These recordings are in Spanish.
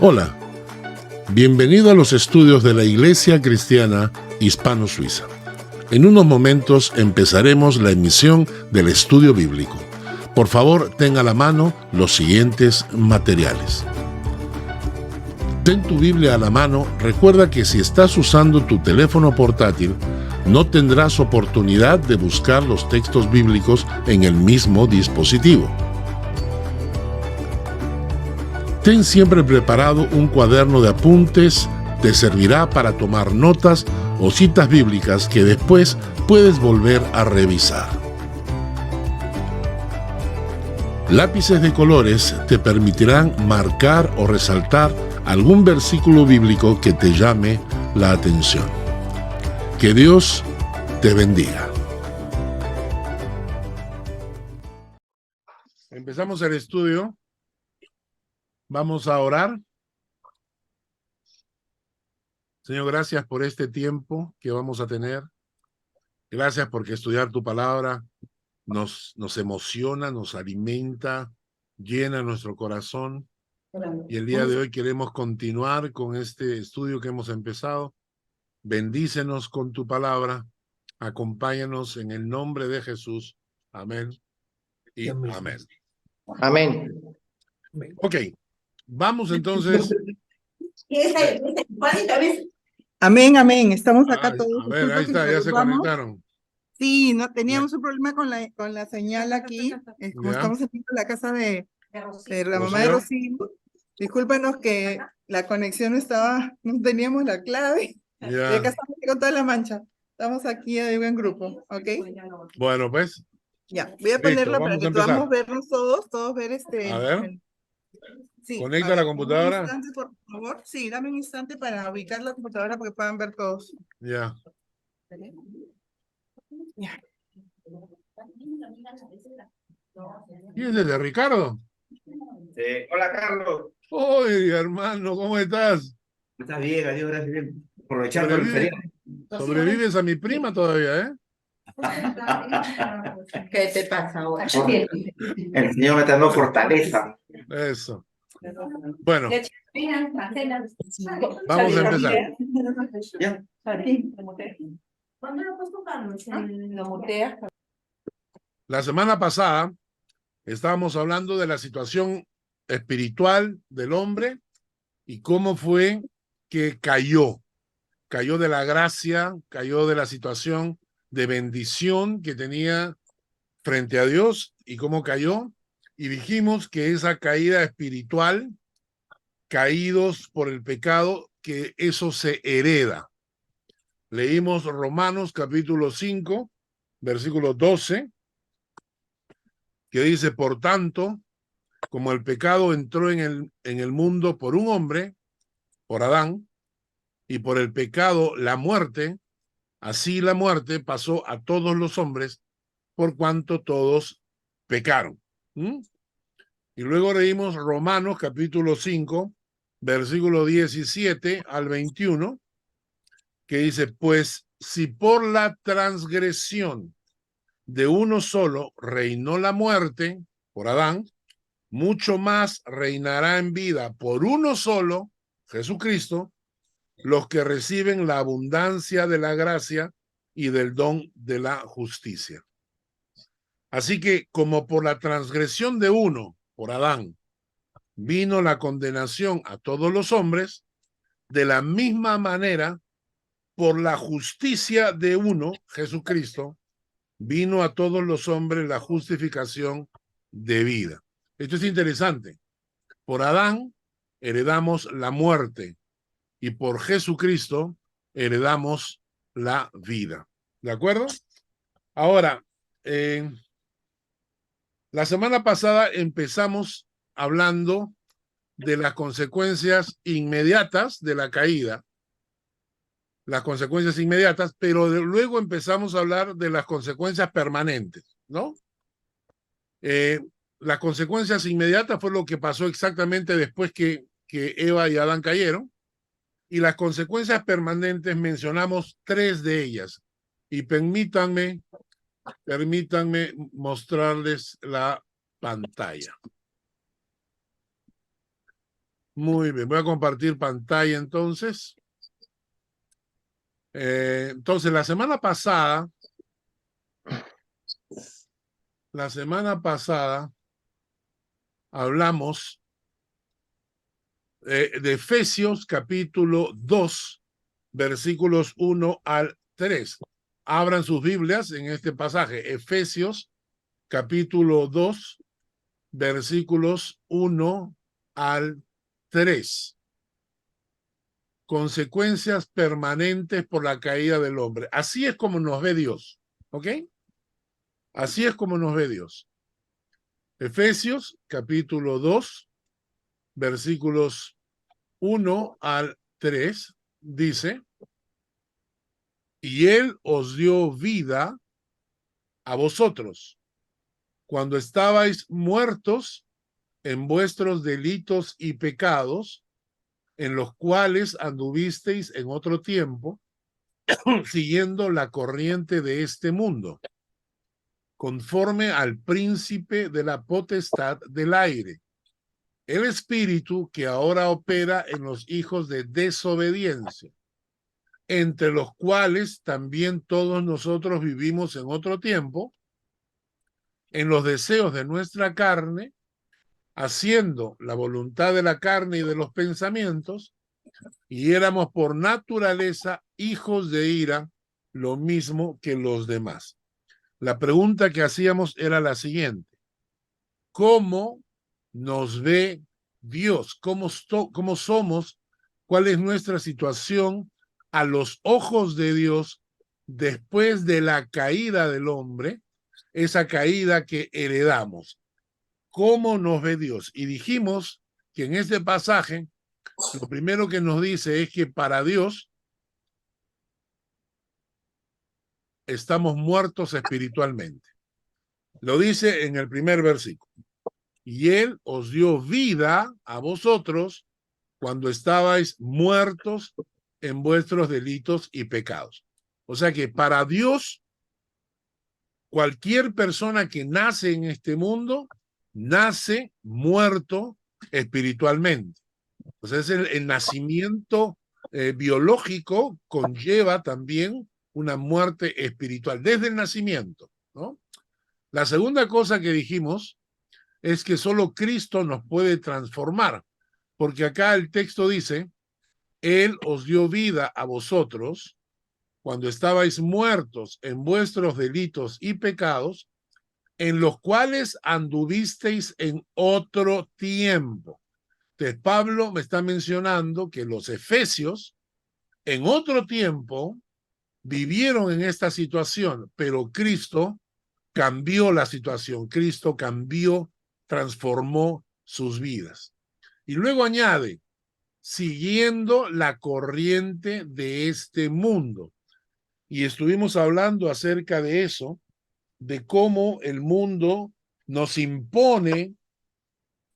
Hola, bienvenido a los estudios de la Iglesia Cristiana Hispano-Suiza. En unos momentos empezaremos la emisión del estudio bíblico. Por favor, tenga a la mano los siguientes materiales. Ten tu Biblia a la mano. Recuerda que si estás usando tu teléfono portátil, no tendrás oportunidad de buscar los textos bíblicos en el mismo dispositivo. Ten siempre preparado un cuaderno de apuntes. Te servirá para tomar notas o citas bíblicas que después puedes volver a revisar. Lápices de colores te permitirán marcar o resaltar algún versículo bíblico que te llame la atención. Que Dios te bendiga. Empezamos el estudio. Vamos a orar. Señor, gracias por este tiempo que vamos a tener. Gracias porque estudiar tu palabra nos emociona, nos alimenta, llena nuestro corazón. Y el día de hoy queremos continuar con este estudio que hemos empezado. Bendícenos con tu palabra. Acompáñanos en el nombre de Jesús. Amén y amén. Amén. Ok, vamos entonces. Amén, amén. Estamos acá todos. A ver, ahí está, ya se conectaron. Sí, no teníamos un problema con la señal aquí. Como Ya. estamos en la casa de la mamá de Rocío. Discúlpanos que la conexión no teníamos la clave. Ya. Y acá estamos con toda la mancha. Estamos aquí en grupo, ¿ok? Bueno, pues. Ya, voy a Listo, ponerla para vamos que a empezar. podamos vernos todos ver A ver. Sí, Conecta a la ver, computadora. Un instante, por favor. Sí, dame un instante para ubicar la computadora para que puedan ver todos. Ya. Ya. ¿Y es de Ricardo? Hola, Carlos. Oye, hermano, ¿cómo estás? Estás bien, adiós, gracias. Bien. Aprovechando el feriado. Sobrevives a mi prima todavía, ¿eh? ¿Qué te pasa ahora? El Señor me está dando fortaleza. Eso. Bueno, vamos a empezar. ¿Ya? ¿Cuándo lo puesto, Carlos? Lo mutea. La semana pasada estábamos hablando de la situación espiritual del hombre y cómo fue que cayó de la gracia, cayó de la situación de bendición que tenía frente a Dios y cómo cayó. Y dijimos que esa caída espiritual, caídos por el pecado, que eso se hereda. Leímos Romanos capítulo 5, versículo 12, que dice, por tanto, como el pecado entró en el mundo por un hombre, por Adán, y por el pecado la muerte, así la muerte pasó a todos los hombres por cuanto todos pecaron. Y luego leímos Romanos capítulo 5, versículo 17 al 21, que dice, pues si por la transgresión de uno solo reinó la muerte, por Adán, mucho más reinará en vida por uno solo, Jesucristo, los que reciben la abundancia de la gracia y del don de la justicia. Así que como por la transgresión de uno, por Adán, vino la condenación a todos los hombres, de la misma manera, por la justicia de uno, Jesucristo, vino a todos los hombres la justificación de vida. Esto es interesante. Por Adán heredamos la muerte y por Jesucristo heredamos la vida. ¿De acuerdo? Ahora, la semana pasada empezamos hablando de las consecuencias inmediatas de la caída, las consecuencias inmediatas, pero luego empezamos a hablar de las consecuencias permanentes, ¿no? Las consecuencias inmediatas fue lo que pasó exactamente después que Eva y Adán cayeron, y las consecuencias permanentes mencionamos 3 de ellas, y permítanme mostrarles la pantalla. Muy bien, voy a compartir pantalla entonces. Entonces, la semana pasada hablamos de Efesios capítulo 2, versículos 1 al 3. Abran sus Biblias en este pasaje, Efesios capítulo 2, versículos 1 al 3. Consecuencias permanentes por la caída del hombre. Así es como nos ve Dios, ¿ok? Así es como nos ve Dios. Efesios capítulo 2, versículos 1 al 3, dice, y Él os dio vida a vosotros cuando estabais muertos en vuestros delitos y pecados, en los cuales anduvisteis en otro tiempo, siguiendo la corriente de este mundo, conforme al príncipe de la potestad del aire, el espíritu que ahora opera en los hijos de desobediencia, entre los cuales también todos nosotros vivimos en otro tiempo, en los deseos de nuestra carne, haciendo la voluntad de la carne y de los pensamientos, y éramos por naturaleza hijos de ira, lo mismo que los demás. La pregunta que hacíamos era la siguiente: ¿cómo nos ve Dios? ¿Cómo somos? ¿Cuál es nuestra situación a los ojos de Dios después de la caída del hombre, esa caída que heredamos? ¿Cómo nos ve Dios? Y dijimos que en este pasaje lo primero que nos dice es que para Dios estamos muertos espiritualmente. Lo dice en el primer versículo. Y Él os dio vida a vosotros cuando estabais muertos en vuestros delitos y pecados. O sea que para Dios, cualquier persona que nace en este mundo, nace muerto espiritualmente. Entonces el nacimiento biológico conlleva también una muerte espiritual desde el nacimiento, ¿no? La segunda cosa que dijimos es que solo Cristo nos puede transformar, porque acá el texto dice, Él os dio vida a vosotros cuando estabais muertos en vuestros delitos y pecados, en los cuales anduvisteis en otro tiempo. Entonces, Pablo me está mencionando que los efesios en otro tiempo vivieron en esta situación, pero Cristo cambió la situación, Cristo cambió, transformó sus vidas. Y luego añade, siguiendo la corriente de este mundo. Y estuvimos hablando acerca de eso, de cómo el mundo nos impone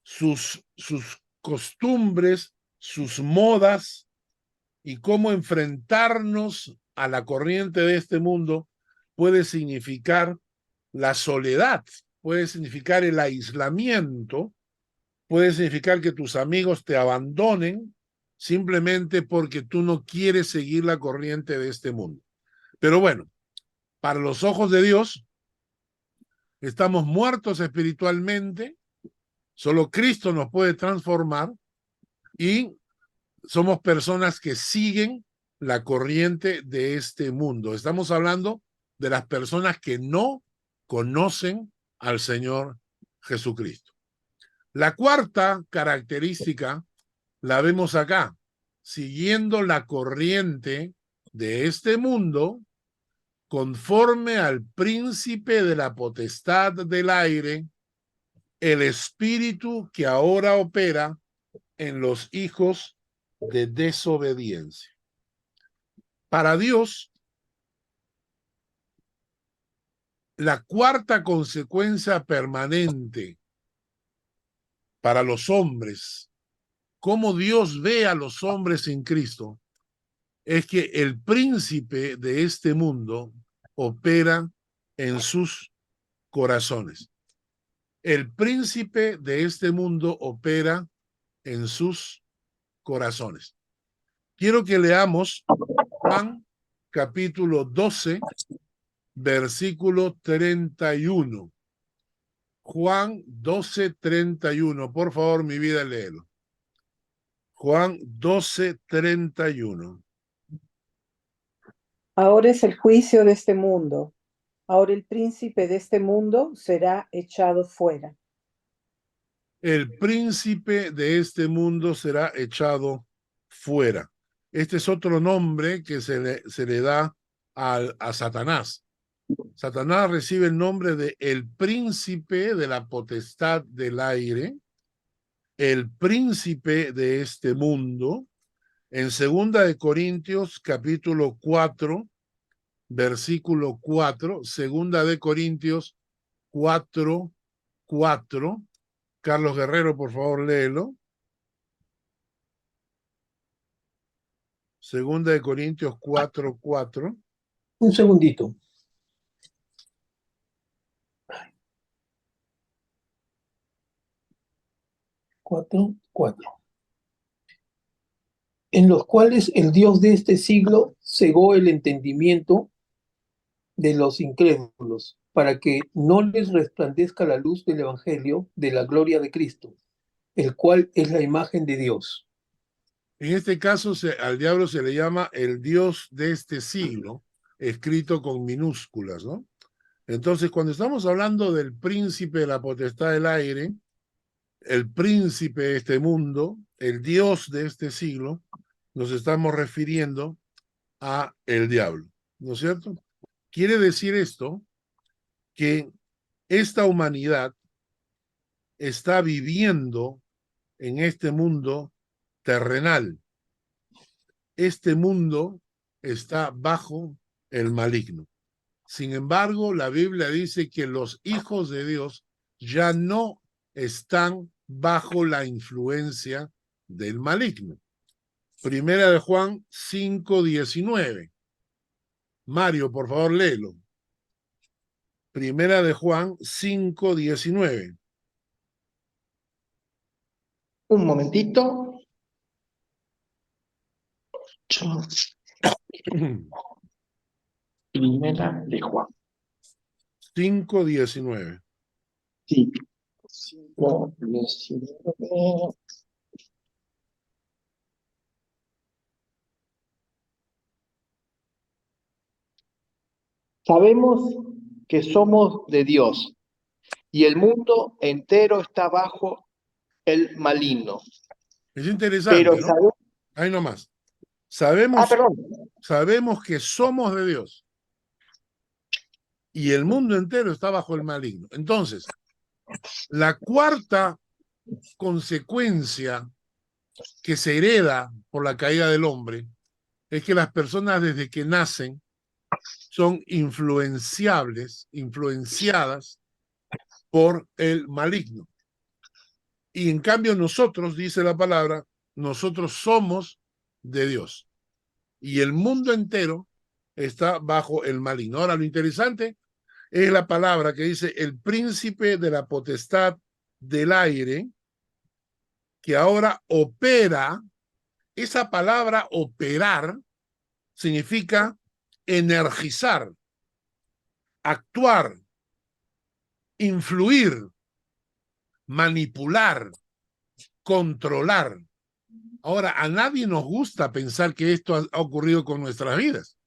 sus costumbres, sus modas, y cómo enfrentarnos a la corriente de este mundo puede significar la soledad, puede significar el aislamiento, puede significar que tus amigos te abandonen simplemente porque tú no quieres seguir la corriente de este mundo. Pero bueno, para los ojos de Dios, estamos muertos espiritualmente, solo Cristo nos puede transformar y somos personas que siguen la corriente de este mundo. Estamos hablando de las personas que no conocen al Señor Jesucristo. La cuarta característica la vemos acá. Siguiendo la corriente de este mundo, conforme al príncipe de la potestad del aire, el espíritu que ahora opera en los hijos de desobediencia. Para Dios, la cuarta consecuencia permanente para los hombres, cómo Dios ve a los hombres en Cristo, es que el príncipe de este mundo opera en sus corazones. El príncipe de este mundo opera en sus corazones. Quiero que leamos Juan capítulo 12, versículo 31. Juan 12, 31. Por favor, mi vida, léelo. Juan 12, 31. Ahora es el juicio de este mundo. Ahora el príncipe de este mundo será echado fuera. El príncipe de este mundo será echado fuera. Este es otro nombre que se le da a Satanás. Satanás recibe el nombre de el príncipe de la potestad del aire, el príncipe de este mundo. En 2 Corintios capítulo 4, versículo 4, 2 Corintios 4, 4. Carlos Guerrero, por favor, léelo. 2 Corintios 4, 4. Un segundito. Cuatro. En los cuales el Dios de este siglo cegó el entendimiento de los incrédulos, para que no les resplandezca la luz del Evangelio de la gloria de Cristo, el cual es la imagen de Dios. En este caso, al diablo se le llama el Dios de este siglo, escrito con minúsculas, ¿no? Entonces, cuando estamos hablando del príncipe de la potestad del aire, el príncipe de este mundo, el Dios de este siglo, nos estamos refiriendo a el diablo, ¿no es cierto? Quiere decir esto que esta humanidad está viviendo en este mundo terrenal. Este mundo está bajo el maligno. Sin embargo, la Biblia dice que los hijos de Dios ya no están bajo la influencia del maligno. Primera de Juan 5:19. Mario, por favor, léelo. Primera de Juan 5:19. Un momentito. Primera de Juan. 5:19. Sí. 5:19. Sabemos que somos de Dios y el mundo entero está bajo el maligno. Es interesante, Pero ¿no? Ahí nomás. Sabemos que somos de Dios y el mundo entero está bajo el maligno. Entonces, la cuarta consecuencia que se hereda por la caída del hombre es que las personas desde que nacen son influenciadas por el maligno. Y en cambio nosotros, dice la palabra, nosotros somos de Dios. Y el mundo entero está bajo el maligno. Ahora, lo interesante es la palabra que dice el príncipe de la potestad del aire, que ahora opera. Esa palabra operar significa energizar, actuar, influir, manipular, controlar. Ahora, a nadie nos gusta pensar que esto ha ocurrido con nuestras vidas.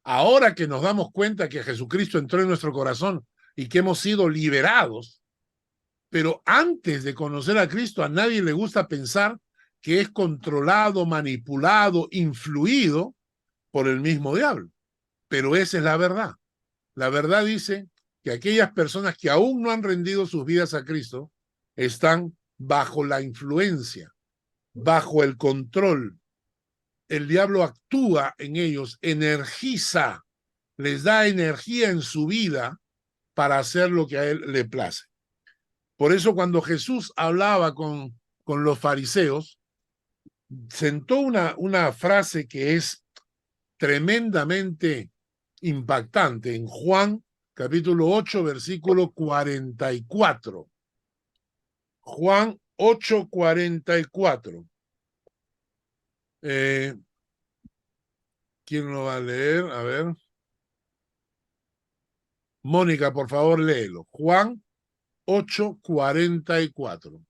Ahora que nos damos cuenta que Jesucristo entró en nuestro corazón y que hemos sido liberados, pero antes de conocer a Cristo, a nadie le gusta pensar que es controlado, manipulado, influido por el mismo diablo. Pero esa es la verdad. La verdad dice que aquellas personas que aún no han rendido sus vidas a Cristo están bajo la influencia, bajo el control. El diablo actúa en ellos, energiza, les da energía en su vida para hacer lo que a él le place. Por eso cuando Jesús hablaba con los fariseos, sentó una frase que es tremendamente impactante en Juan capítulo 8, versículo 44. Juan 8:44. ¿Quién lo va a leer? A ver. Mónica, por favor, léelo. Juan 8:44.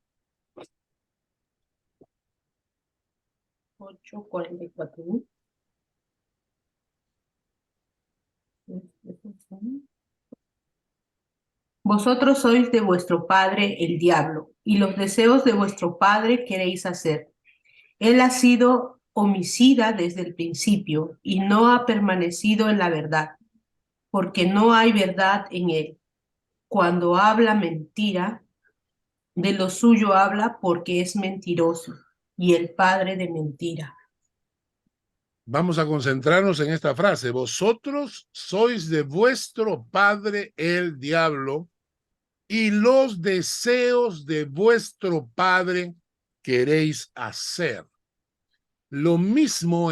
8:44. Vosotros sois de vuestro padre el diablo, y los deseos de vuestro padre queréis hacer. Él ha sido homicida desde el principio y no ha permanecido en la verdad, porque no hay verdad en él. Cuando habla mentira, de lo suyo habla porque es mentiroso y el padre de mentira. Vamos a concentrarnos en esta frase. Vosotros sois de vuestro padre el diablo y los deseos de vuestro padre queréis hacer. Lo mismo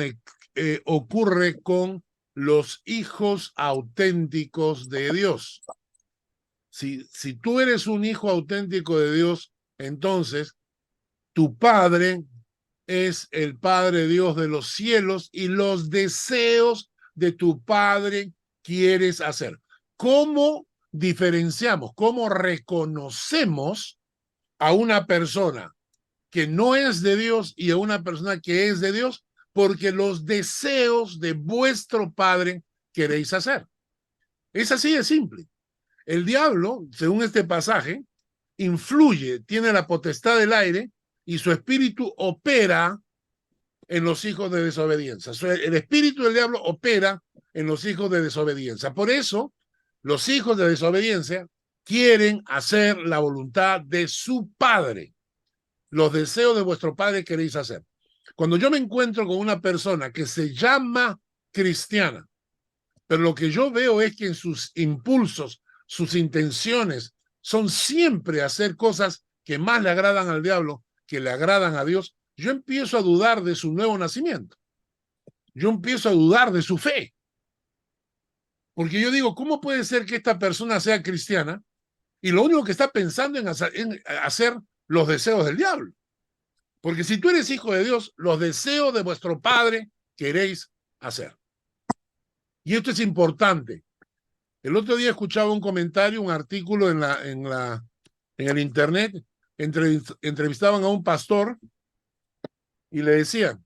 ocurre con los hijos auténticos de Dios. Si tú eres un hijo auténtico de Dios, entonces tu padre es el Padre Dios de los cielos y los deseos de tu Padre quieres hacer. ¿Cómo diferenciamos, cómo reconocemos a una persona que no es de Dios y a una persona que es de Dios? Porque los deseos de vuestro Padre queréis hacer. Es así de simple. El diablo, según este pasaje, influye, tiene la potestad del aire y su espíritu opera en los hijos de desobediencia. El espíritu del diablo opera en los hijos de desobediencia. Por eso, los hijos de desobediencia quieren hacer la voluntad de su padre. Los deseos de vuestro padre queréis hacer. Cuando yo me encuentro con una persona que se llama cristiana, pero lo que yo veo es que en sus impulsos, sus intenciones, son siempre hacer cosas que más le agradan al diablo que le agradan a Dios, yo empiezo a dudar de su nuevo nacimiento. Yo empiezo a dudar de su fe. Porque yo digo, ¿cómo puede ser que esta persona sea cristiana y lo único que está pensando en hacer los deseos del diablo? Porque si tú eres hijo de Dios, los deseos de vuestro Padre queréis hacer. Y esto es importante. El otro día escuchaba un comentario, un artículo en el internet, entrevistaban a un pastor y le decían,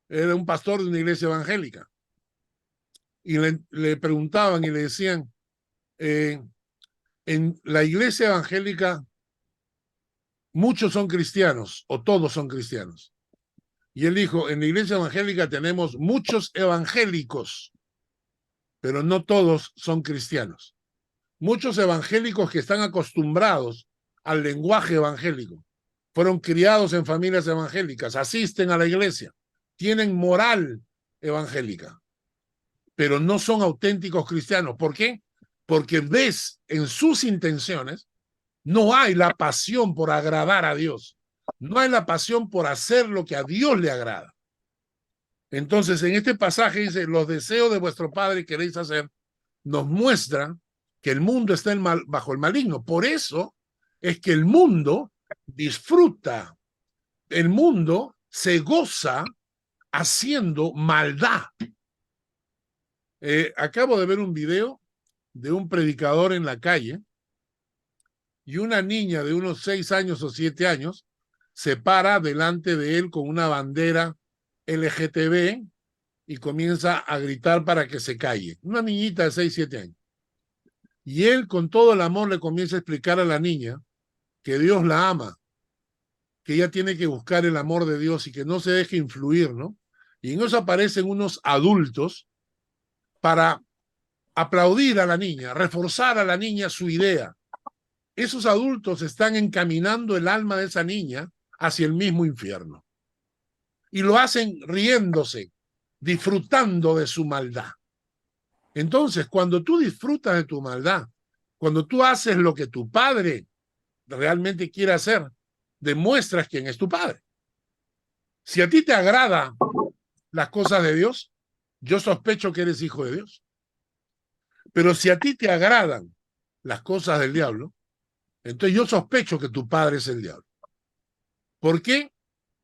era un pastor de una iglesia evangélica, y le preguntaban y le decían, en la iglesia evangélica muchos son cristianos o todos son cristianos. Y él dijo, en la iglesia evangélica tenemos muchos evangélicos, pero no todos son cristianos. Muchos evangélicos que están acostumbrados al lenguaje evangélico, fueron criados en familias evangélicas, asisten a la iglesia, tienen moral evangélica, pero no son auténticos cristianos. ¿Por qué? Porque ves en sus intenciones, no hay la pasión por agradar a Dios, no hay la pasión por hacer lo que a Dios le agrada. Entonces, en este pasaje dice, los deseos de vuestro Padre queréis hacer, nos muestra que el mundo está bajo el maligno. Por eso es que el mundo disfruta, el mundo se goza haciendo maldad. Acabo de ver un video de un predicador en la calle y una niña de unos 6 años o 7 años se para delante de él con una bandera LGTB y comienza a gritar para que se calle. Una niñita de 6, 7 años. Y él con todo el amor le comienza a explicar a la niña que Dios la ama, que ella tiene que buscar el amor de Dios y que no se deje influir, ¿no? Y en eso aparecen unos adultos para aplaudir a la niña, reforzar a la niña su idea. Esos adultos están encaminando el alma de esa niña hacia el mismo infierno. Y lo hacen riéndose, disfrutando de su maldad. Entonces, cuando tú disfrutas de tu maldad, cuando tú haces lo que tu padre realmente quiere hacer, demuestras quién es tu padre. Si a ti te agrada las cosas de Dios, yo sospecho que eres hijo de Dios. Pero si a ti te agradan las cosas del diablo, entonces yo sospecho que tu padre es el diablo. ¿Por qué?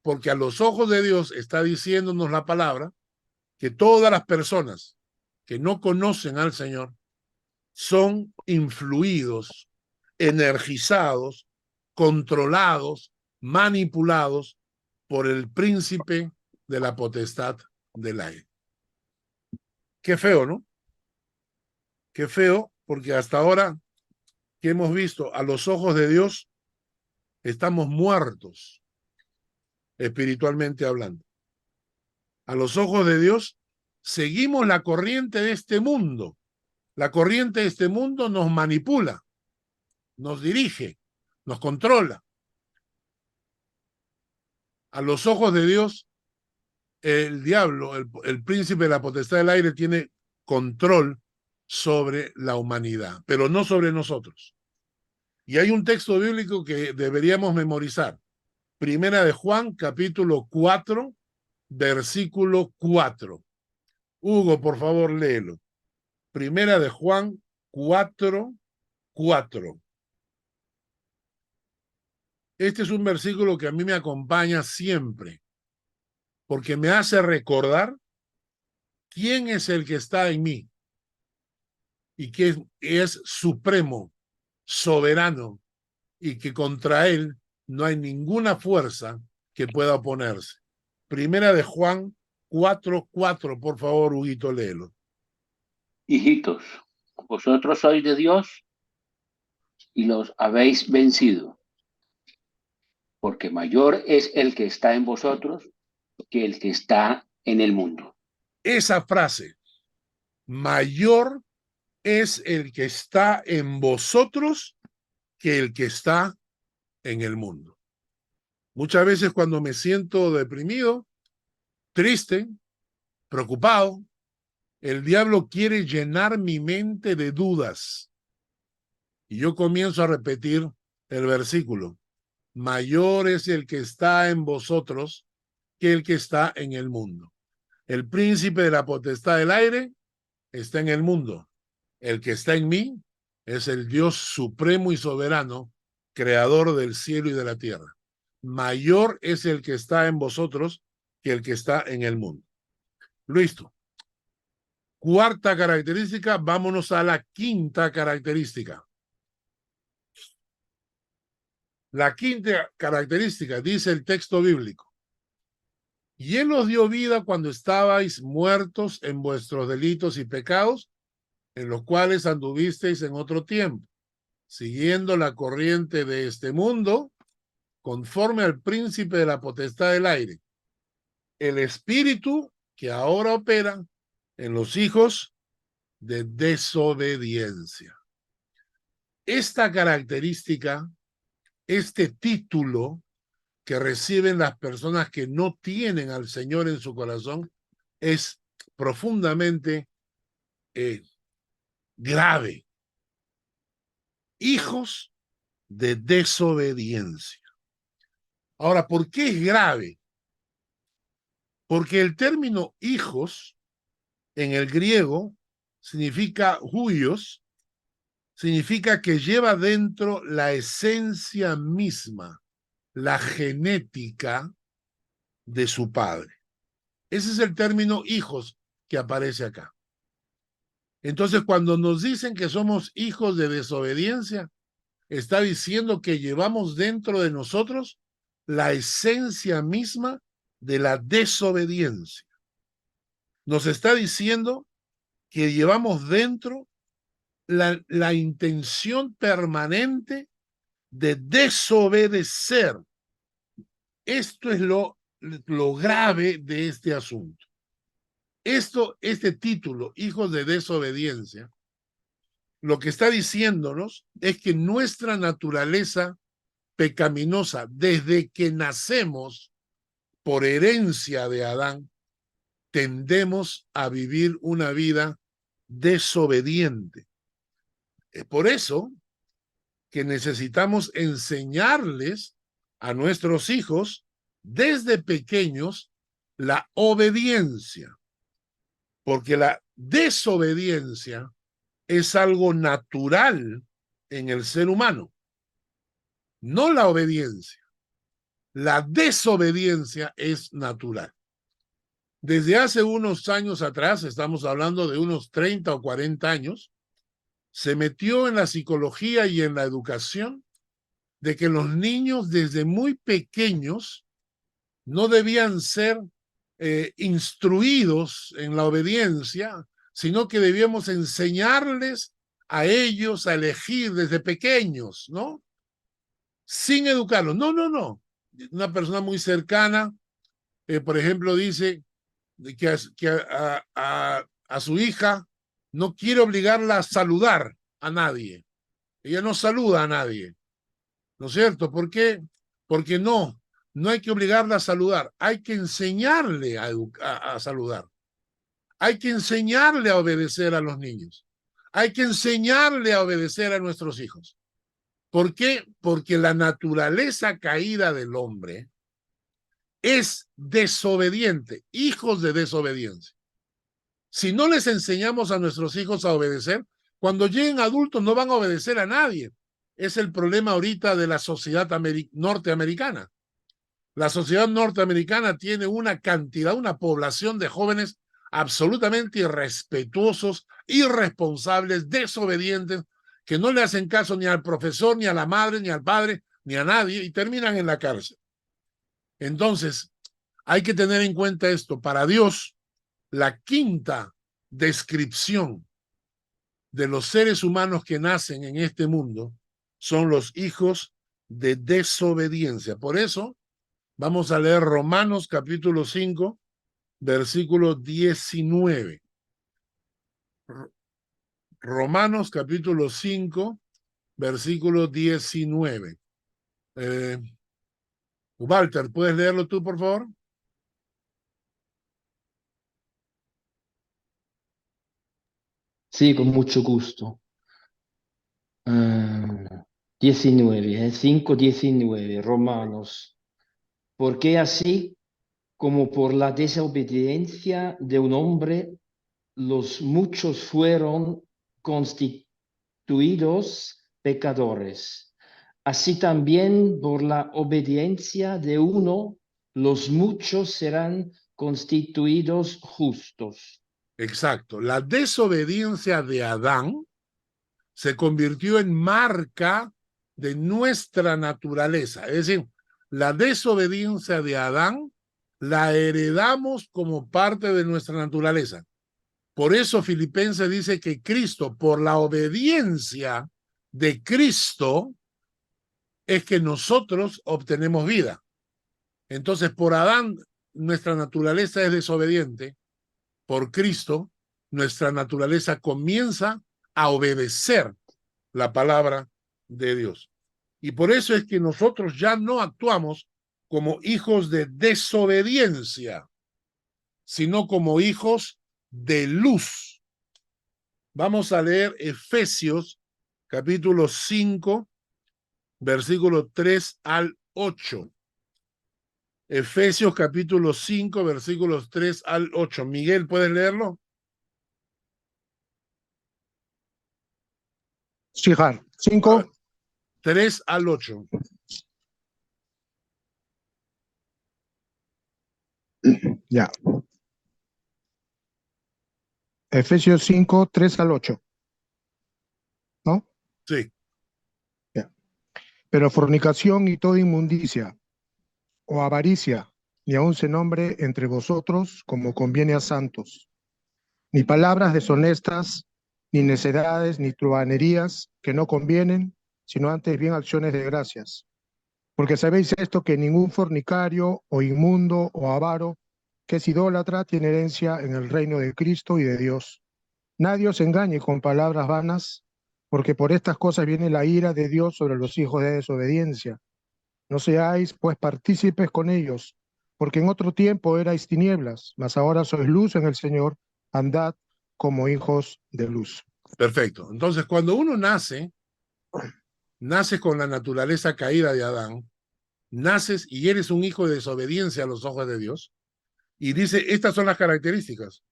Porque a los ojos de Dios está diciéndonos la palabra que todas las personas que no conocen al Señor son influidos, energizados, controlados, manipulados por el príncipe de la potestad del aire. Qué feo, ¿no? Qué feo, porque hasta ahora que hemos visto a los ojos de Dios, estamos muertos, espiritualmente hablando. A los ojos de Dios, seguimos la corriente de este mundo. La corriente de este mundo nos manipula, nos dirige, nos controla. A los ojos de Dios, el diablo, el príncipe de la potestad del aire, tiene control sobre la humanidad, pero no sobre nosotros. Y hay un texto bíblico que deberíamos memorizar. Primera de Juan, capítulo 4, versículo 4. Hugo, por favor, léelo. Primera de Juan 4, 4. Este es un versículo que a mí me acompaña siempre, porque me hace recordar quién es el que está en mí y que es supremo, soberano, y que contra él no hay ninguna fuerza que pueda oponerse. Primera de Juan 4, 4, por favor, Huguito, léelo. Hijitos, vosotros sois de Dios y los habéis vencido, porque mayor es el que está en vosotros que el que está en el mundo. Esa frase, mayor es el que está en vosotros que el que está en el mundo. Muchas veces cuando me siento deprimido, triste, preocupado, el diablo quiere llenar mi mente de dudas. Y yo comienzo a repetir el versículo. Mayor es el que está en vosotros que el que está en el mundo. El príncipe de la potestad del aire está en el mundo. El que está en mí es el Dios supremo y soberano, creador del cielo y de la tierra. Mayor es el que está en vosotros que el que está en el mundo. Listo. Cuarta característica, vámonos a la quinta característica. La quinta característica, dice el texto bíblico. Y él os dio vida cuando estabais muertos en vuestros delitos y pecados, en los cuales anduvisteis en otro tiempo, siguiendo la corriente de este mundo, conforme al príncipe de la potestad del aire, el espíritu que ahora opera en los hijos de desobediencia. Esta característica, este título que reciben las personas que no tienen al Señor en su corazón, es profundamente grave. Hijos de desobediencia. Ahora, ¿por qué es grave? Porque el término hijos en el griego significa huios, significa que lleva dentro la esencia misma, la genética de su padre. Ese es el término hijos que aparece acá. Entonces, cuando nos dicen que somos hijos de desobediencia, está diciendo que llevamos dentro de nosotros la esencia misma de la desobediencia. Nos está diciendo que llevamos dentro la intención permanente de desobedecer. Esto es lo grave de este asunto. Este título, hijos de desobediencia, lo que está diciéndonos es que nuestra naturaleza pecaminosa, desde que nacemos por herencia de Adán, tendemos a vivir una vida desobediente. Es por eso que necesitamos enseñarles a nuestros hijos desde pequeños la obediencia, porque la desobediencia es algo natural en el ser humano, no la obediencia. La desobediencia es natural. Desde hace unos años atrás, estamos hablando de unos 30 o 40 años, se metió en la psicología y en la educación de que los niños desde muy pequeños no debían ser instruidos en la obediencia, sino que debíamos enseñarles a ellos a elegir desde pequeños, ¿no? Sin educarlos. No, no, no. Una persona muy cercana, por ejemplo, dice que a su hija no quiere obligarla a saludar a nadie. Ella no saluda a nadie, ¿no es cierto? ¿Por qué? Porque no hay que obligarla a saludar, hay que enseñarle a saludar. Hay que enseñarle a obedecer a los niños. Hay que enseñarle a obedecer a nuestros hijos. ¿Por qué? Porque la naturaleza caída del hombre es desobediente, hijos de desobediencia. Si no les enseñamos a nuestros hijos a obedecer, cuando lleguen adultos no van a obedecer a nadie. Es el problema ahorita de la sociedad norteamericana. La sociedad norteamericana tiene una cantidad, una población de jóvenes absolutamente irrespetuosos, irresponsables, desobedientes, que no le hacen caso ni al profesor, ni a la madre, ni al padre, ni a nadie, y terminan en la cárcel. Entonces, hay que tener en cuenta esto. Para Dios, la quinta descripción de los seres humanos que nacen en este mundo son los hijos de desobediencia. Por eso, vamos a leer Romanos capítulo 5, versículo 19. Romanos capítulo 5, versículo 19. Walter, ¿puedes leerlo tú, por favor? Sí, con mucho gusto. 19, 5:19, Romanos. Porque así como por la desobediencia de un hombre, los muchos fueron constituidos pecadores, así también por la obediencia de uno, los muchos serán constituidos justos. Exacto. La desobediencia de Adán se convirtió en marca de nuestra naturaleza. Es decir, la desobediencia de Adán la heredamos como parte de nuestra naturaleza. Por eso Filipenses dice que Cristo, por la obediencia de Cristo, es que nosotros obtenemos vida. Entonces, por Adán, nuestra naturaleza es desobediente. Por Cristo, nuestra naturaleza comienza a obedecer la palabra de Dios. Y por eso es que nosotros ya no actuamos como hijos de desobediencia, sino como hijos de luz. Vamos a leer Efesios capítulo 5, versículo 3 al 8. Efesios capítulo 5, versículos 3 al 8. Miguel, ¿puedes leerlo? Sí, 5. 3 al 8. Ya. Efesios 5, 3 al 8. ¿No? Sí. Ya. Pero fornicación y toda inmundicia o avaricia, ni aun se nombre entre vosotros como conviene a santos, ni palabras deshonestas, ni necedades, ni truhanerías que no convienen, sino antes bien acciones de gracias. Porque sabéis esto, que ningún fornicario o inmundo o avaro que es idólatra tiene herencia en el reino de Cristo y de Dios. Nadie os engañe con palabras vanas, porque por estas cosas viene la ira de Dios sobre los hijos de desobediencia. No seáis, pues, partícipes con ellos, porque en otro tiempo erais tinieblas, mas ahora sois luz en el Señor, andad como hijos de luz. Perfecto. Entonces, cuando uno nace con la naturaleza caída de Adán, naces y eres un hijo de desobediencia a los ojos de Dios, y dice, estas son las características: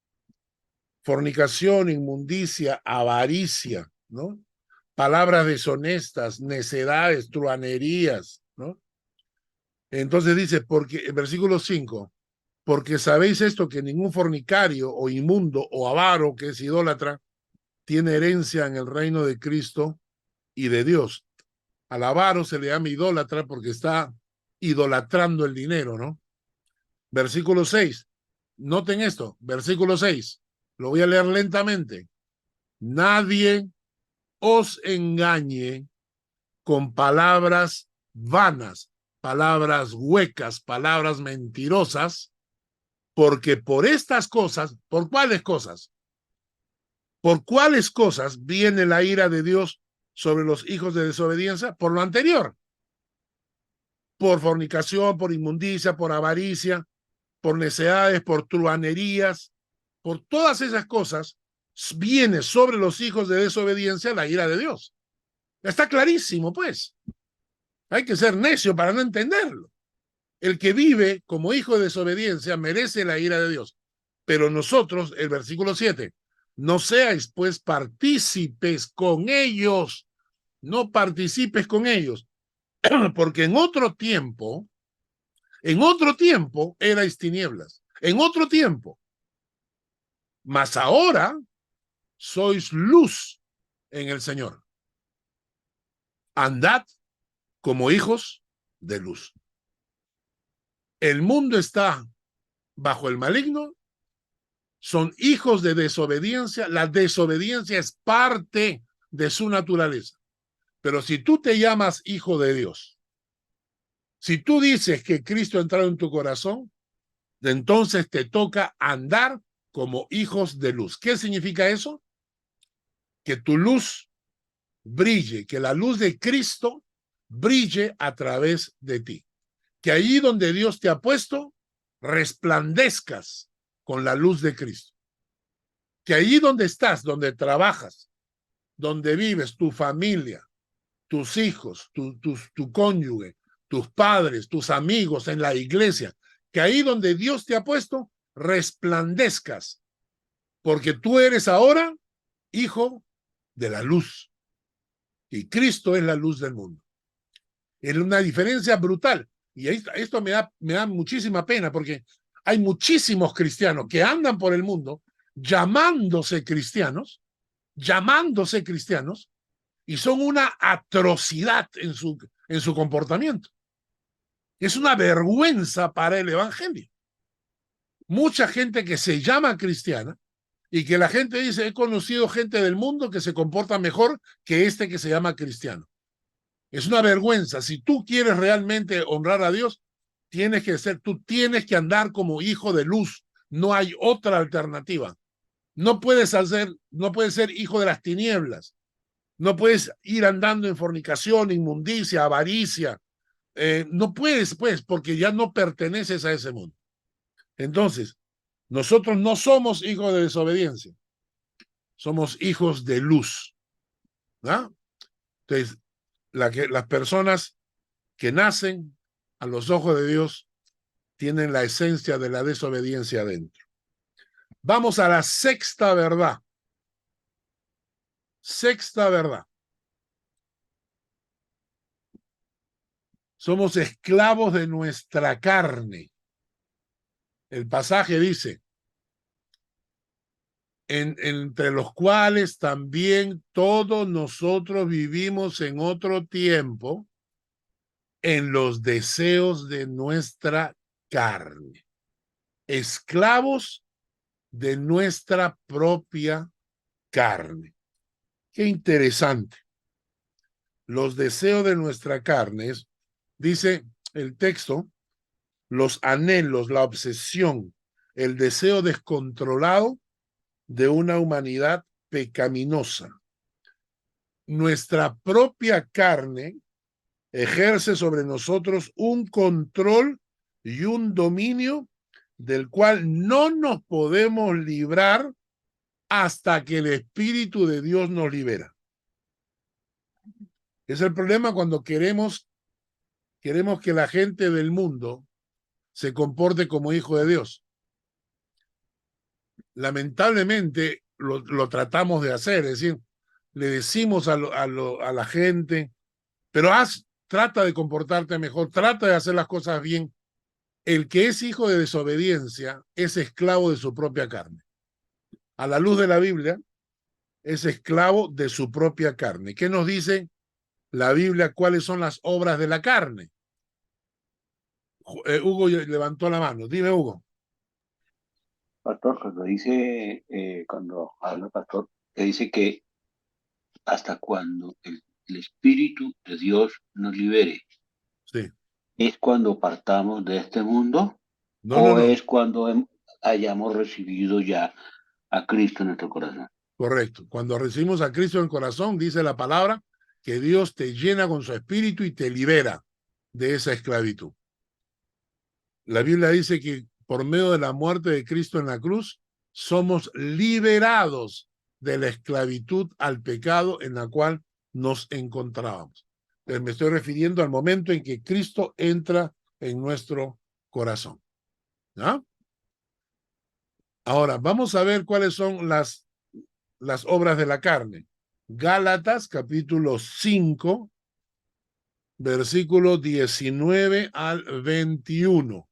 fornicación, inmundicia, avaricia, ¿no? Palabras deshonestas, necedades, truhanerías, ¿no? Entonces dice, porque, en versículo 5, porque sabéis esto, que ningún fornicario o inmundo o avaro, que es idólatra, tiene herencia en el reino de Cristo y de Dios. Al avaro se le llama idólatra porque está idolatrando el dinero, ¿no? Versículo 6. Noten esto, versículo 6. Lo voy a leer lentamente. Nadie os engañe con palabras vanas, palabras huecas, palabras mentirosas, porque por estas cosas, ¿por cuáles cosas? ¿Por cuáles cosas viene la ira de Dios sobre los hijos de desobediencia? Por lo anterior. Por fornicación, por inmundicia, por avaricia, por necedades, por truhanerías, por todas esas cosas, viene sobre los hijos de desobediencia la ira de Dios. Está clarísimo, pues. Hay que ser necio para no entenderlo. El que vive como hijo de desobediencia merece la ira de Dios. Pero nosotros, el versículo 7, no seáis pues partícipes con ellos, no participes con ellos, porque en otro tiempo erais tinieblas, en otro tiempo, mas ahora sois luz en el Señor. Andad como hijos de luz. El mundo está bajo el maligno, son hijos de desobediencia, la desobediencia es parte de su naturaleza. Pero si tú te llamas hijo de Dios, si tú dices que Cristo ha entrado en tu corazón, entonces te toca andar como hijos de luz. ¿Qué significa eso? Que tu luz brille, que la luz de Cristo brille a través de ti. Que allí donde Dios te ha puesto, resplandezcas con la luz de Cristo. Que allí donde estás, donde trabajas, donde vives, tu familia, tus hijos, tu cónyuge, tus padres, tus amigos en la iglesia, que ahí donde Dios te ha puesto, resplandezcas, porque tú eres ahora hijo de la luz y Cristo es la luz del mundo. Es una diferencia brutal y esto me da muchísima pena porque hay muchísimos cristianos que andan por el mundo llamándose cristianos y son una atrocidad en su comportamiento. Es una vergüenza para el evangelio. Mucha gente que se llama cristiana y que la gente dice, he conocido gente del mundo que se comporta mejor que este que se llama cristiano. Es una vergüenza. Si tú quieres realmente honrar a Dios, tú tienes que andar como hijo de luz. No hay otra alternativa. No puedes ser hijo de las tinieblas. No puedes ir andando en fornicación, inmundicia, avaricia. No puedes, pues, porque ya no perteneces a ese mundo. Entonces, nosotros no somos hijos de desobediencia. Somos hijos de luz. ¿No? Entonces, las personas que nacen a los ojos de Dios tienen la esencia de la desobediencia adentro. Vamos a la sexta verdad. Sexta verdad. Somos esclavos de nuestra carne. El pasaje dice, entre los cuales también todos nosotros vivimos en otro tiempo en los deseos de nuestra carne. Esclavos de nuestra propia carne. Qué interesante. Los deseos de nuestra carne, dice el texto, los anhelos, la obsesión, el deseo descontrolado de una humanidad pecaminosa. Nuestra propia carne ejerce sobre nosotros un control y un dominio del cual no nos podemos librar hasta que el Espíritu de Dios nos libera. Es el problema cuando queremos que la gente del mundo se comporte como hijo de Dios. Lamentablemente lo tratamos de hacer, es decir, le decimos a la gente, pero haz trata de comportarte mejor, trata de hacer las cosas bien. El que es hijo de desobediencia es esclavo de su propia carne. A la luz de la Biblia, es esclavo de su propia carne. ¿Qué nos dice la Biblia? ¿Cuáles son las obras de la carne? Hugo levantó la mano. Dime, Hugo. Pastor, cuando habla el pastor, que dice que hasta cuando el Espíritu de Dios nos libere, Sí. ¿es cuando partamos de este mundo? No. Es cuando hayamos recibido ya a Cristo en nuestro corazón? Correcto. Cuando recibimos a Cristo en el corazón, dice la palabra que Dios te llena con su espíritu y te libera de esa esclavitud. La Biblia dice que por medio de la muerte de Cristo en la cruz, somos liberados de la esclavitud al pecado en la cual nos encontrábamos. Entonces me estoy refiriendo al momento en que Cristo entra en nuestro corazón. ¿Ya? Ahora, vamos a ver cuáles son las obras de la carne. Gálatas, capítulo 5, versículo 19 al 21.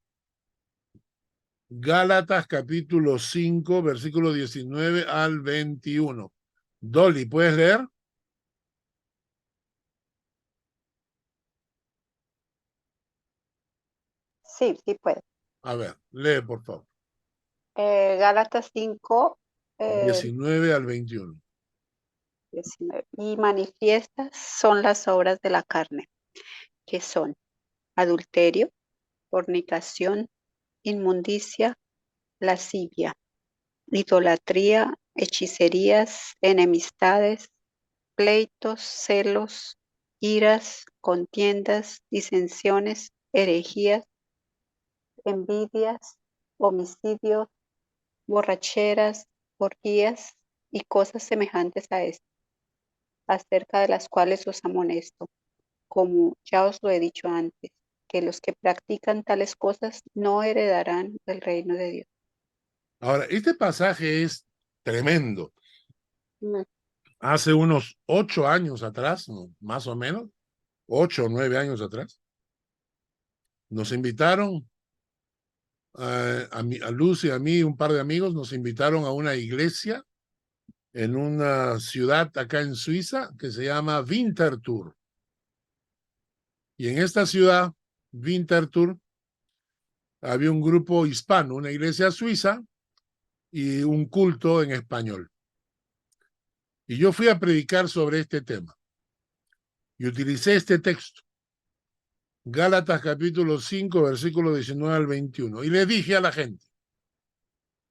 Gálatas, capítulo 5, versículo 19 al 21. Dolly, ¿puedes leer? Sí, sí puedo. A ver, lee, por favor. Gálatas 5, 19 al 21. 19. Y manifiestas son las obras de la carne, que son adulterio, fornicación, inmundicia, lascivia, idolatría, hechicerías, enemistades, pleitos, celos, iras, contiendas, disensiones, herejías, envidias, homicidios, borracheras, orgías y cosas semejantes a esto, acerca de las cuales os amonesto, como ya os lo he dicho antes, que los que practican tales cosas no heredarán el reino de Dios. Ahora, este pasaje es tremendo. Mm. Hace unos 8 años atrás, ¿no? Más o menos, 8 o 9 años atrás, nos invitaron, a Lucy, a mí, un par de amigos, nos invitaron a una iglesia en una ciudad acá en Suiza que se llama Winterthur. Y en esta ciudad, Winterthur, había un grupo hispano, una iglesia suiza y un culto en español. Y yo fui a predicar sobre este tema y utilicé este texto, Gálatas capítulo 5, versículo 19 al 21. Y le dije a la gente,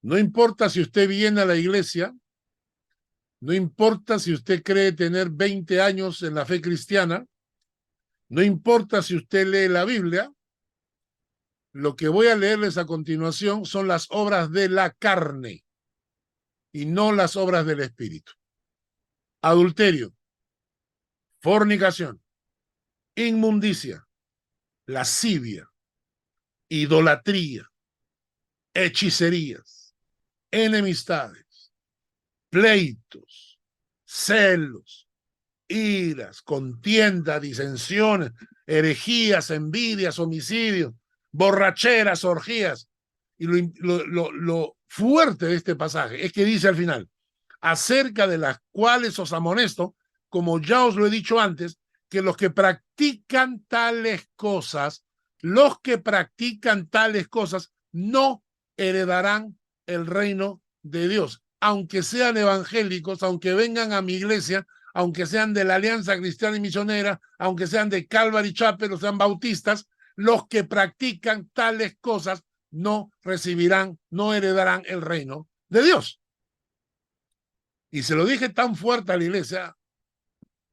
no importa si usted viene a la iglesia, no importa si usted cree tener 20 años en la fe cristiana, no importa si usted lee la Biblia, lo que voy a leerles a continuación son las obras de la carne y no las obras del espíritu. Adulterio, fornicación, inmundicia, lascivia, idolatría, hechicerías, enemistades, pleitos, celos, iras, contiendas, disensiones, herejías, envidias, homicidios, borracheras, orgías. Y lo fuerte de este pasaje es que dice al final, acerca de las cuales os amonesto, como ya os lo he dicho antes, que los que practican tales cosas no heredarán el reino de Dios, aunque sean evangélicos, aunque vengan a mi iglesia, aunque sean de la Alianza Cristiana y Misionera, aunque sean de Calvary Chapel o sean bautistas, los que practican tales cosas no recibirán, no heredarán el reino de Dios. Y se lo dije tan fuerte a la iglesia,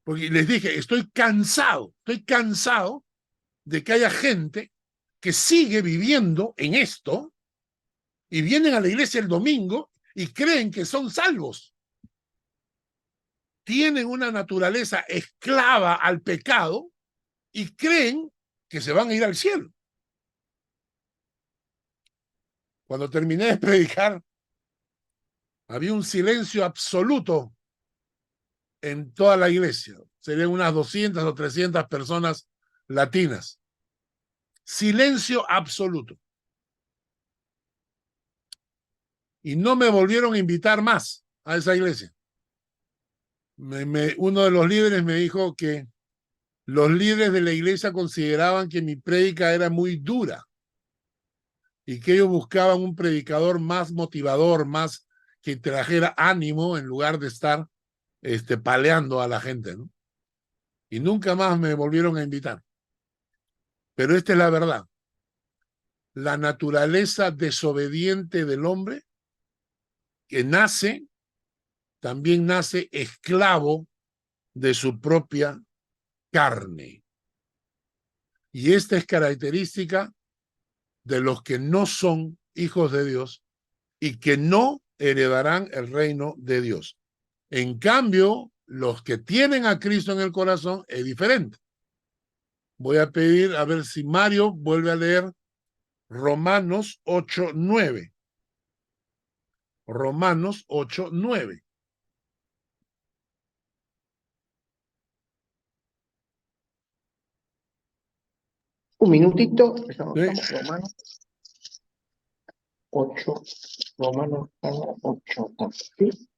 porque les dije, estoy cansado de que haya gente que sigue viviendo en esto y vienen a la iglesia el domingo y creen que son salvos. Tienen una naturaleza esclava al pecado y creen que se van a ir al cielo. Cuando terminé de predicar, había un silencio absoluto en toda la iglesia. Serían unas 200 o 300 personas latinas. Silencio absoluto. Y no me volvieron a invitar más a esa iglesia. Uno de los líderes me dijo que los líderes de la iglesia consideraban que mi prédica era muy dura y que ellos buscaban un predicador más motivador, más que trajera ánimo en lugar de estar paleando a la gente, ¿no? Y nunca más me volvieron a invitar. Pero esta es la verdad. La naturaleza desobediente del hombre que nace, también nace esclavo de su propia carne. Y esta es característica de los que no son hijos de Dios y que no heredarán el reino de Dios. En cambio, los que tienen a Cristo en el corazón es diferente. Voy a pedir a ver si Mario vuelve a leer Romanos 8:9. Romanos 8:9. Un minutito. Sí. Romanos 8. Romanos 8. ¿Sí?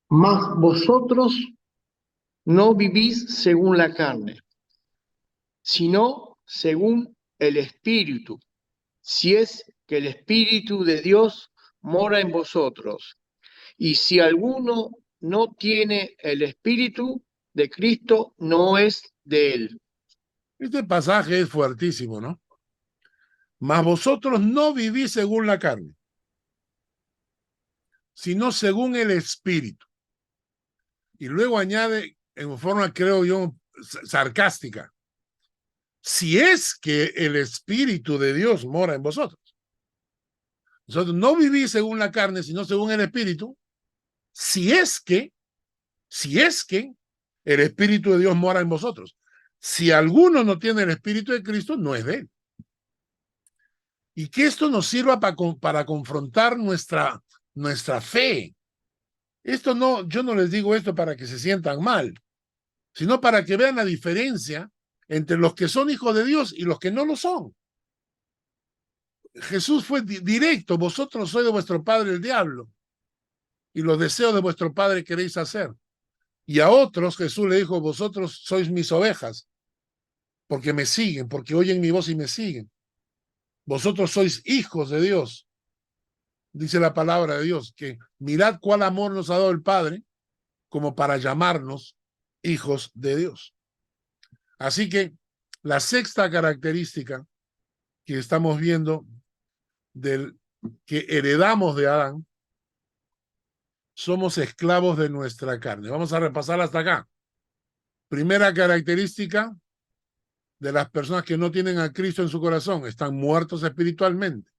Mas vosotros no vivís según la carne, sino según el Espíritu, si es que el Espíritu de Dios mora en vosotros. Y si alguno no tiene el Espíritu de Cristo, no es de él. Este pasaje es fuertísimo, ¿no? Mas vosotros no vivís según la carne, sino según el Espíritu. Y luego añade, en forma, creo yo, sarcástica, si es que el Espíritu de Dios mora en vosotros. Vosotros no vivís según la carne, sino según el Espíritu, si es que el Espíritu de Dios mora en vosotros. Si alguno no tiene el Espíritu de Cristo, no es de él. Y que esto nos sirva para confrontar nuestra fe. Esto no, yo no les digo esto para que se sientan mal, sino para que vean la diferencia entre los que son hijos de Dios y los que no lo son. Jesús fue directo: vosotros sois de vuestro padre el diablo, y los deseos de vuestro padre queréis hacer. Y a otros Jesús le dijo: vosotros sois mis ovejas, porque me siguen, porque oyen mi voz y me siguen. Vosotros sois hijos de Dios. Dice la palabra de Dios, que mirad cuál amor nos ha dado el Padre, como para llamarnos hijos de Dios. Así que la sexta característica que estamos viendo del que heredamos de Adán, somos esclavos de nuestra carne. Vamos a repasar hasta acá. Primera característica de las personas que no tienen a Cristo en su corazón: están muertos espiritualmente.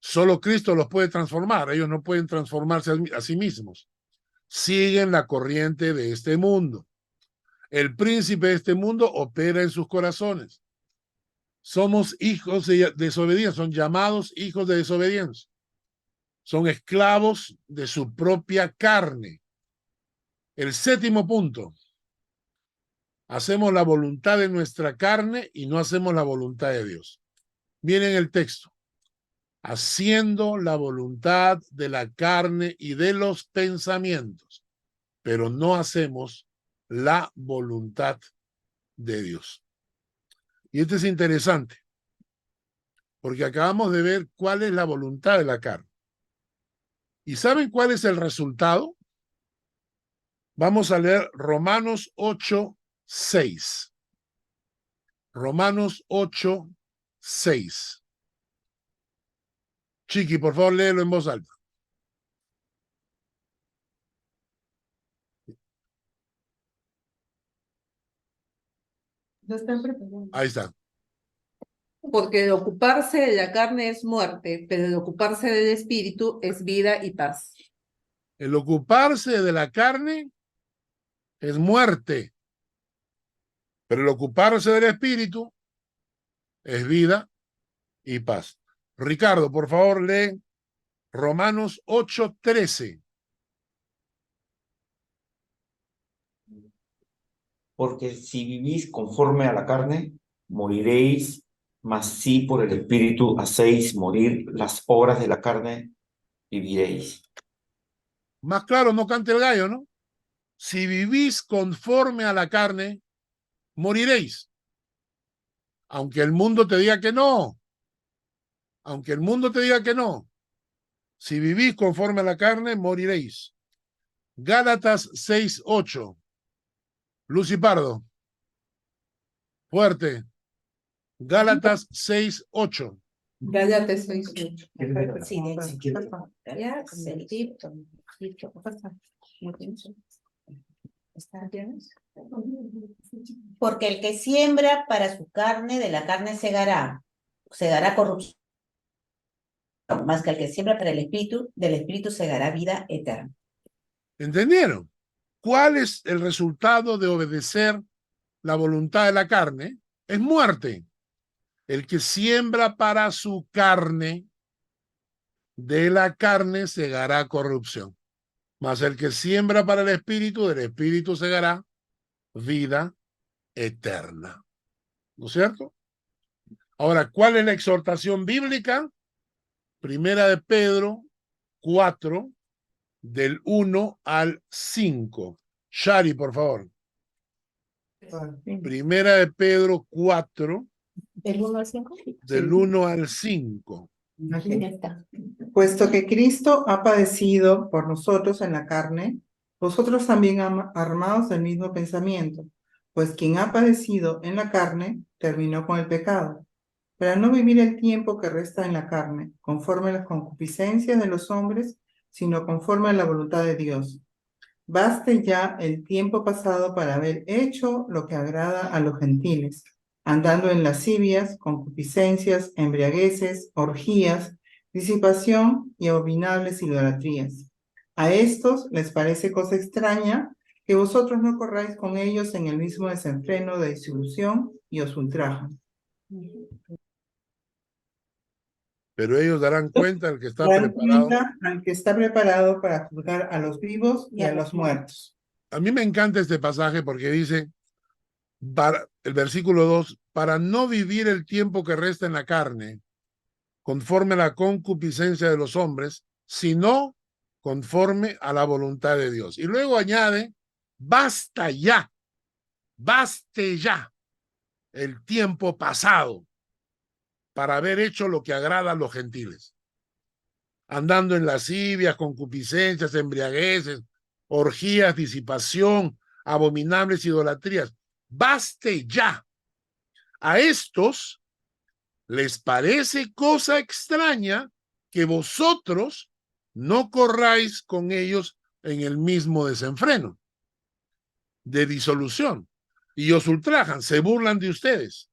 Solo Cristo los puede transformar. Ellos no pueden transformarse a sí mismos. Siguen la corriente de este mundo. El príncipe de este mundo opera en sus corazones. Somos hijos de desobediencia, son llamados hijos de desobediencia. Son esclavos de su propia carne. El séptimo punto: hacemos la voluntad de nuestra carne y no hacemos la voluntad de Dios. Miren el texto: haciendo la voluntad de la carne y de los pensamientos, pero no hacemos la voluntad de Dios. Y esto es interesante, porque acabamos de ver cuál es la voluntad de la carne. ¿Y saben cuál es el resultado? Vamos a leer Romanos 8:6. Romanos 8:6. Chiqui, por favor, léelo en voz alta. ¿No están preparados? Ahí está. Porque el ocuparse de la carne es muerte, pero el ocuparse del espíritu es vida y paz. El ocuparse de la carne es muerte, pero el ocuparse del espíritu es vida y paz. Ricardo, por favor, lee Romanos 8:13. porque si vivís conforme a la carne, moriréis, mas si por el Espíritu hacéis morir las obras de la carne, viviréis. Más claro, no cante el gallo, ¿no? Si vivís conforme a la carne, moriréis. Aunque el mundo te diga que no. Aunque el mundo te diga que no. Si vivís conforme a la carne, moriréis. Gálatas 6:8. Lucy Pardo. Fuerte. Gálatas 6:8. Cállate, soy suyo. Sí, porque el que siembra para su carne, de la carne segará corrupción, más que el que siembra para el espíritu, del espíritu segará vida eterna. ¿Entendieron? ¿Cuál es el resultado de obedecer la voluntad de la carne? Es muerte. El que siembra para su carne, de la carne segará corrupción. Mas el que siembra para el espíritu, del espíritu segará vida eterna. ¿No es cierto? Ahora, ¿cuál es la exhortación bíblica? Primera de Pedro 4, del 1 al 5. Shari, por favor. Primera de Pedro 4, ¿Del 1 al 5? del 1 al 5. Ya está. Puesto que Cristo ha padecido por nosotros en la carne, vosotros también armaos del mismo pensamiento, pues quien ha padecido en la carne terminó con el pecado, para no vivir el tiempo que resta en la carne, conforme a las concupiscencias de los hombres, sino conforme a la voluntad de Dios. Baste ya el tiempo pasado para haber hecho lo que agrada a los gentiles, andando en lascivias, concupiscencias, embriagueces, orgías, disipación y abominables idolatrías. A estos les parece cosa extraña que vosotros no corráis con ellos en el mismo desenfreno de disolución y os ultrajan. Pero ellos darán cuenta al que está Dan preparado. cuenta al que está preparado para juzgar a los vivos y a los muertos. A mí me encanta este pasaje porque dice, el versículo 2, para no vivir el tiempo que resta en la carne, conforme a la concupiscencia de los hombres, sino conforme a la voluntad de Dios. Y luego añade, baste ya el tiempo pasado para haber hecho lo que agrada a los gentiles, andando en lascivias, concupiscencias, embriagueces, orgías, disipación, abominables idolatrías. Baste ya. A estos les parece cosa extraña que vosotros no corráis con ellos en el mismo desenfreno de disolución, y os ultrajan, se burlan de ustedes,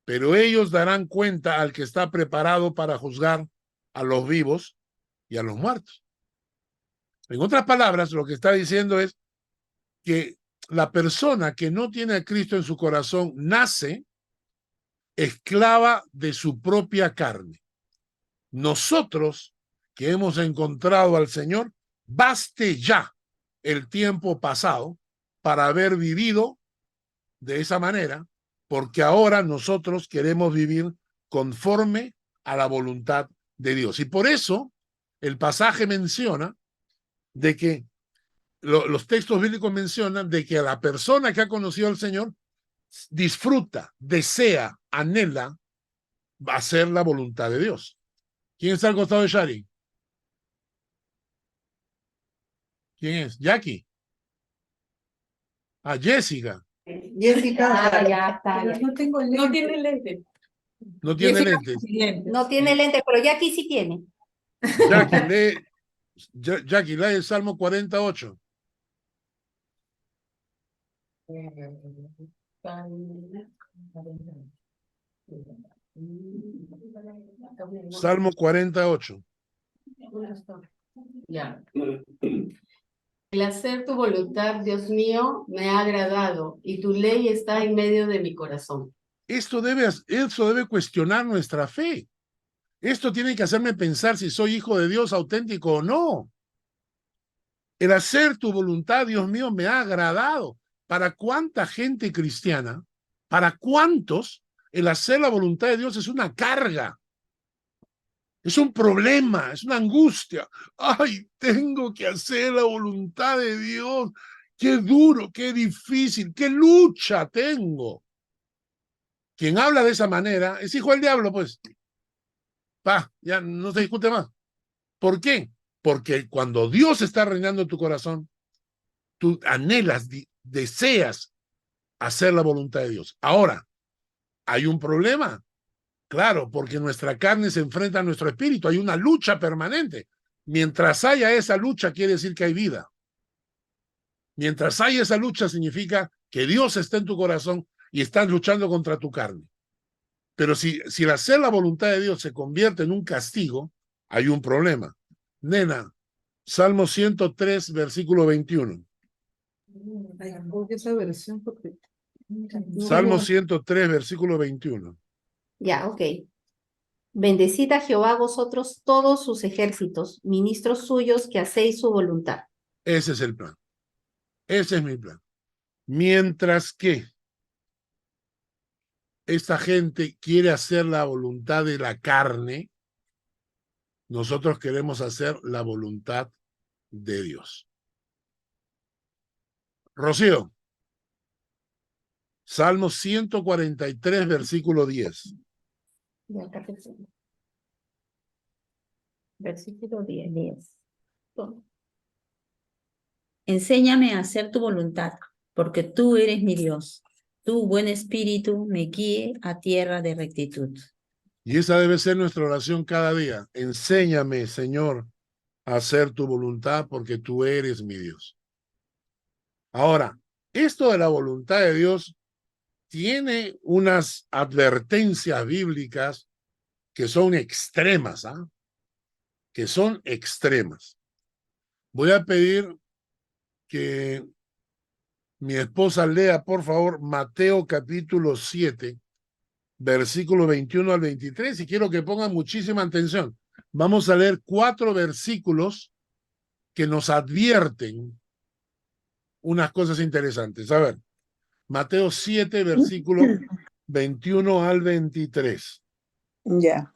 pero ellos darán cuenta al que está preparado para juzgar a los vivos y a los muertos. En otras palabras, lo que está diciendo es que la persona que no tiene a Cristo en su corazón nace esclava de su propia carne. Nosotros que hemos encontrado al Señor, baste ya el tiempo pasado para haber vivido de esa manera, porque ahora nosotros queremos vivir conforme a la voluntad de Dios. Y por eso el pasaje menciona de que los textos bíblicos mencionan de que a la persona que ha conocido al Señor disfruta, desea, anhela hacer la voluntad de Dios. ¿Quién está al costado de Shari? ¿Quién es? Jackie. Ah, Jessica. Jessica, Ya está. No tengo lente. No tiene lente. No tiene Jessica lentes. sin lente. No tiene lente, pero Jackie sí tiene. Jackie, lee el Salmo 48. Salmo 48. Ya. El hacer tu voluntad, Dios mío, me ha agradado, y tu ley está en medio de mi corazón. Eso debe cuestionar nuestra fe. Esto tiene que hacerme pensar si soy hijo de Dios auténtico o no. El hacer tu voluntad, Dios mío, me ha agradado. para cuánta gente cristiana, para cuántos, el hacer la voluntad de Dios es una carga, es un problema, es una angustia. Ay, tengo que hacer la voluntad de Dios. Qué duro, qué difícil, qué lucha tengo. Quien habla de esa manera es hijo del diablo, pues. Ya no se discute más. ¿Por qué? Porque cuando Dios está reinando en tu corazón, tú anhelas, deseas hacer la voluntad de Dios. Ahora, hay un problema. Claro, porque nuestra carne se enfrenta a nuestro espíritu. Hay una lucha permanente. Mientras haya esa lucha, quiere decir que hay vida. Mientras haya esa lucha, significa que Dios está en tu corazón y estás luchando contra tu carne. Pero si el hacer la voluntad de Dios se convierte en un castigo, hay un problema. Nena, Salmo 103, versículo 21. Esa versión porque... Salmo 103, versículo 21. Ya, ok. Bendecid a Jehová vosotros todos sus ejércitos, ministros suyos que hacéis su voluntad. Ese es el plan. Ese es mi plan. Mientras que esta gente quiere hacer la voluntad de la carne, nosotros queremos hacer la voluntad de Dios. Rocío, Salmo 143, versículo 10. Ya, acá te tengo. Versículo 10. Toma. Enséñame a hacer tu voluntad, porque tú eres mi Dios. Tu buen espíritu me guíe a tierra de rectitud. Y esa debe ser nuestra oración cada día. Enséñame, Señor, a hacer tu voluntad, porque tú eres mi Dios. Ahora, esto de la voluntad de Dios tiene unas advertencias bíblicas que son extremas, ¿ah? Que son extremas. Voy a pedir que mi esposa lea, por favor, Mateo capítulo 7, versículo 21 al 23, y quiero que pongan muchísima atención. Vamos a leer 4 versículos que nos advierten unas cosas interesantes. A ver, Mateo 7, versículo 21 al 23. Ya.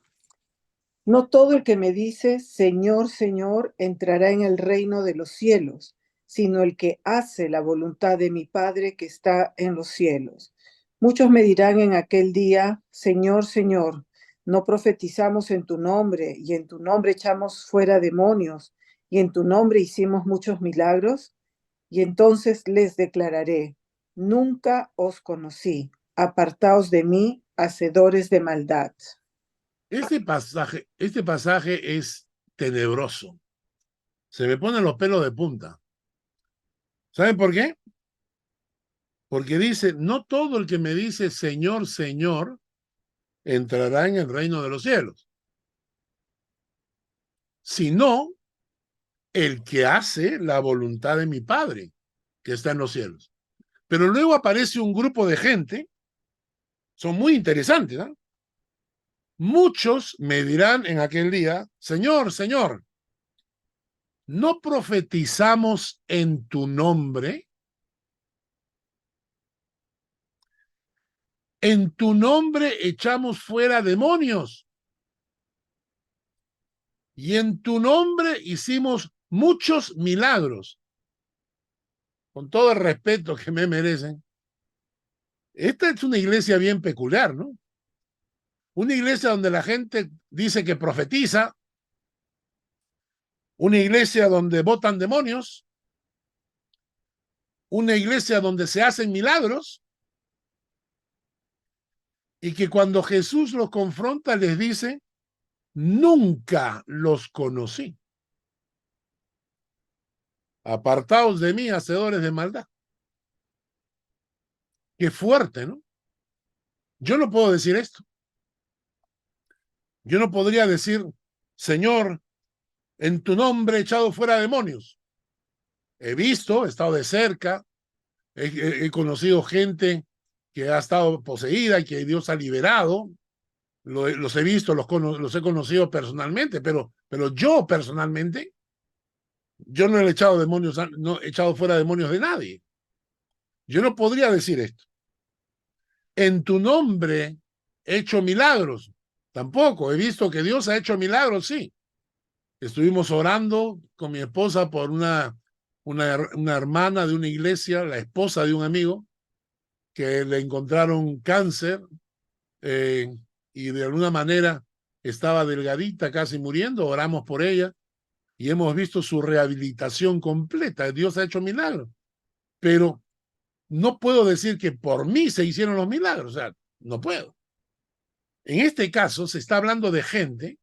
No todo el que me dice, Señor, Señor, entrará en el reino de los cielos, sino el que hace la voluntad de mi Padre que está en los cielos. Muchos me dirán en aquel día, Señor, Señor, ¿no profetizamos en tu nombre, y en tu nombre echamos fuera demonios, y en tu nombre hicimos muchos milagros? Y entonces les declararé, nunca os conocí, apartaos de mí, hacedores de maldad. Este pasaje es tenebroso. Se me ponen los pelos de punta. ¿Saben por qué? Porque dice, no todo el que me dice Señor, Señor, entrará en el reino de los cielos, sino el que hace la voluntad de mi Padre, que está en los cielos. Pero luego aparece un grupo de gente, son muy interesantes, ¿no? Muchos me dirán en aquel día, Señor, Señor, ¿no profetizamos en tu nombre? En tu nombre echamos fuera demonios. Y en tu nombre hicimos muchos milagros. Con todo el respeto que me merecen. Esta es una iglesia bien peculiar, ¿no? Una iglesia donde la gente dice que profetiza. Una iglesia donde botan demonios. Una iglesia donde se hacen milagros. Y que cuando Jesús los confronta les dice, nunca los conocí. Apartaos de mí, hacedores de maldad. Qué fuerte, ¿no? Yo no puedo decir esto. Yo no podría decir, Señor, en tu nombre he echado fuera demonios. He visto, he estado de cerca, he conocido gente que ha estado poseída y que Dios ha liberado. Los he visto, los he conocido personalmente, pero yo personalmente, yo no he echado demonios, no he echado fuera demonios de nadie. Yo no podría decir esto. En tu nombre he hecho milagros. Tampoco. He visto que Dios ha hecho milagros, sí. Estuvimos orando con mi esposa por una hermana de una iglesia, la esposa de un amigo, que le encontraron cáncer y de alguna manera estaba delgadita, casi muriendo. Oramos por ella y hemos visto su rehabilitación completa. Dios ha hecho milagros. Pero no puedo decir que por mí se hicieron los milagros. O sea, no puedo. En este caso se está hablando de gente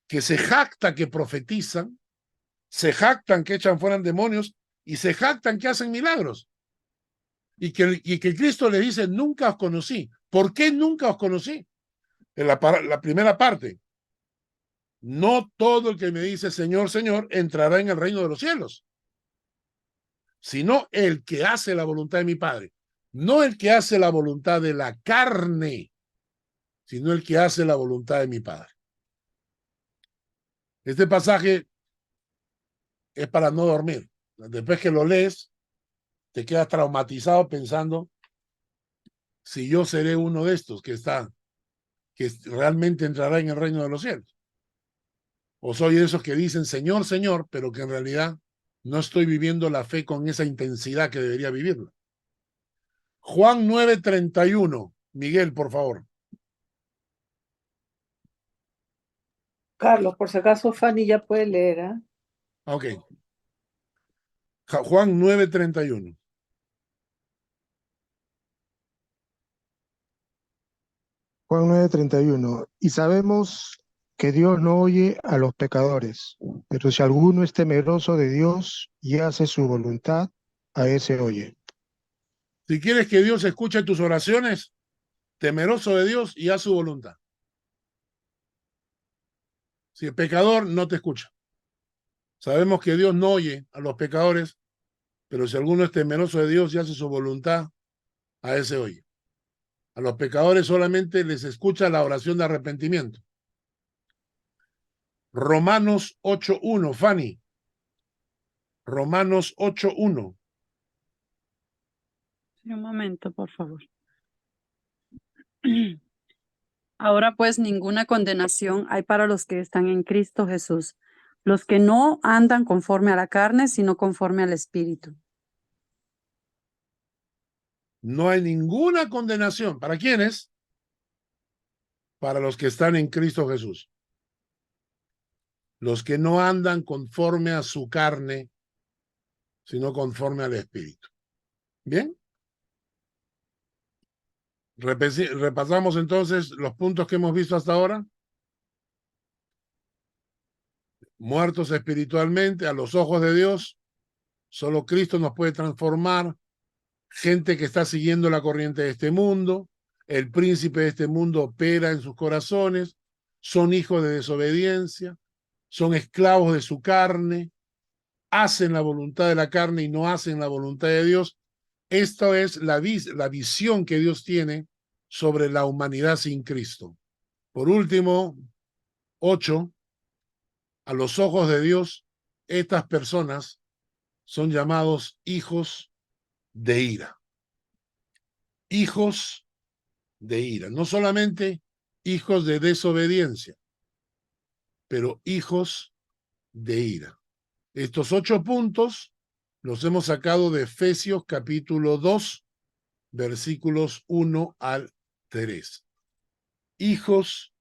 que se jacta que profetizan, se jactan que echan fuera demonios y se jactan que hacen milagros. Y que Cristo le dice, nunca os conocí. ¿Por qué nunca os conocí? En la primera parte. No todo el que me dice Señor, Señor, entrará en el reino de los cielos, sino el que hace la voluntad de mi Padre. No el que hace la voluntad de la carne, sino el que hace la voluntad de mi Padre. Este pasaje es para no dormir. Después que lo lees, te quedas traumatizado pensando si yo seré uno de estos que realmente entrará en el reino de los cielos. O soy de esos que dicen Señor, Señor, pero que en realidad no estoy viviendo la fe con esa intensidad que debería vivirla. Juan 9:31. Miguel, por favor. Carlos, por si acaso Fanny ya puede leer, ¿eh? Ok. Juan 9:31. Juan 9:31. Y sabemos que Dios no oye a los pecadores, pero si alguno es temeroso de Dios y hace su voluntad, a ese oye. Si quieres que Dios escuche tus oraciones, temeroso de Dios y haz su voluntad. Si el pecador no te escucha. Sabemos que Dios no oye a los pecadores, pero si alguno es temeroso de Dios y hace su voluntad, a ese oye. A los pecadores solamente les escucha la oración de arrepentimiento. Romanos 8:1, Fanny. Romanos 8:1. Un momento, por favor. Ahora pues ninguna condenación hay para los que están en Cristo Jesús, los que no andan conforme a la carne, sino conforme al Espíritu. No hay ninguna condenación. ¿Para quiénes? Para los que están en Cristo Jesús. Los que no andan conforme a su carne, sino conforme al Espíritu. ¿Bien? Repasamos entonces los puntos que hemos visto hasta ahora. Muertos espiritualmente a los ojos de Dios. Solo Cristo nos puede transformar. Gente que está siguiendo la corriente de este mundo. El príncipe de este mundo opera en sus corazones. Son hijos de desobediencia. Son esclavos de su carne. Hacen la voluntad de la carne y no hacen la voluntad de Dios. Esta es la visión que Dios tiene sobre la humanidad sin Cristo. Por último, 8, a los ojos de Dios, estas personas son llamados hijos de ira. Hijos de ira. No solamente hijos de desobediencia, pero hijos de ira. Estos 8 puntos los hemos sacado de Efesios capítulo 2, versículos 1 al 3. Hijos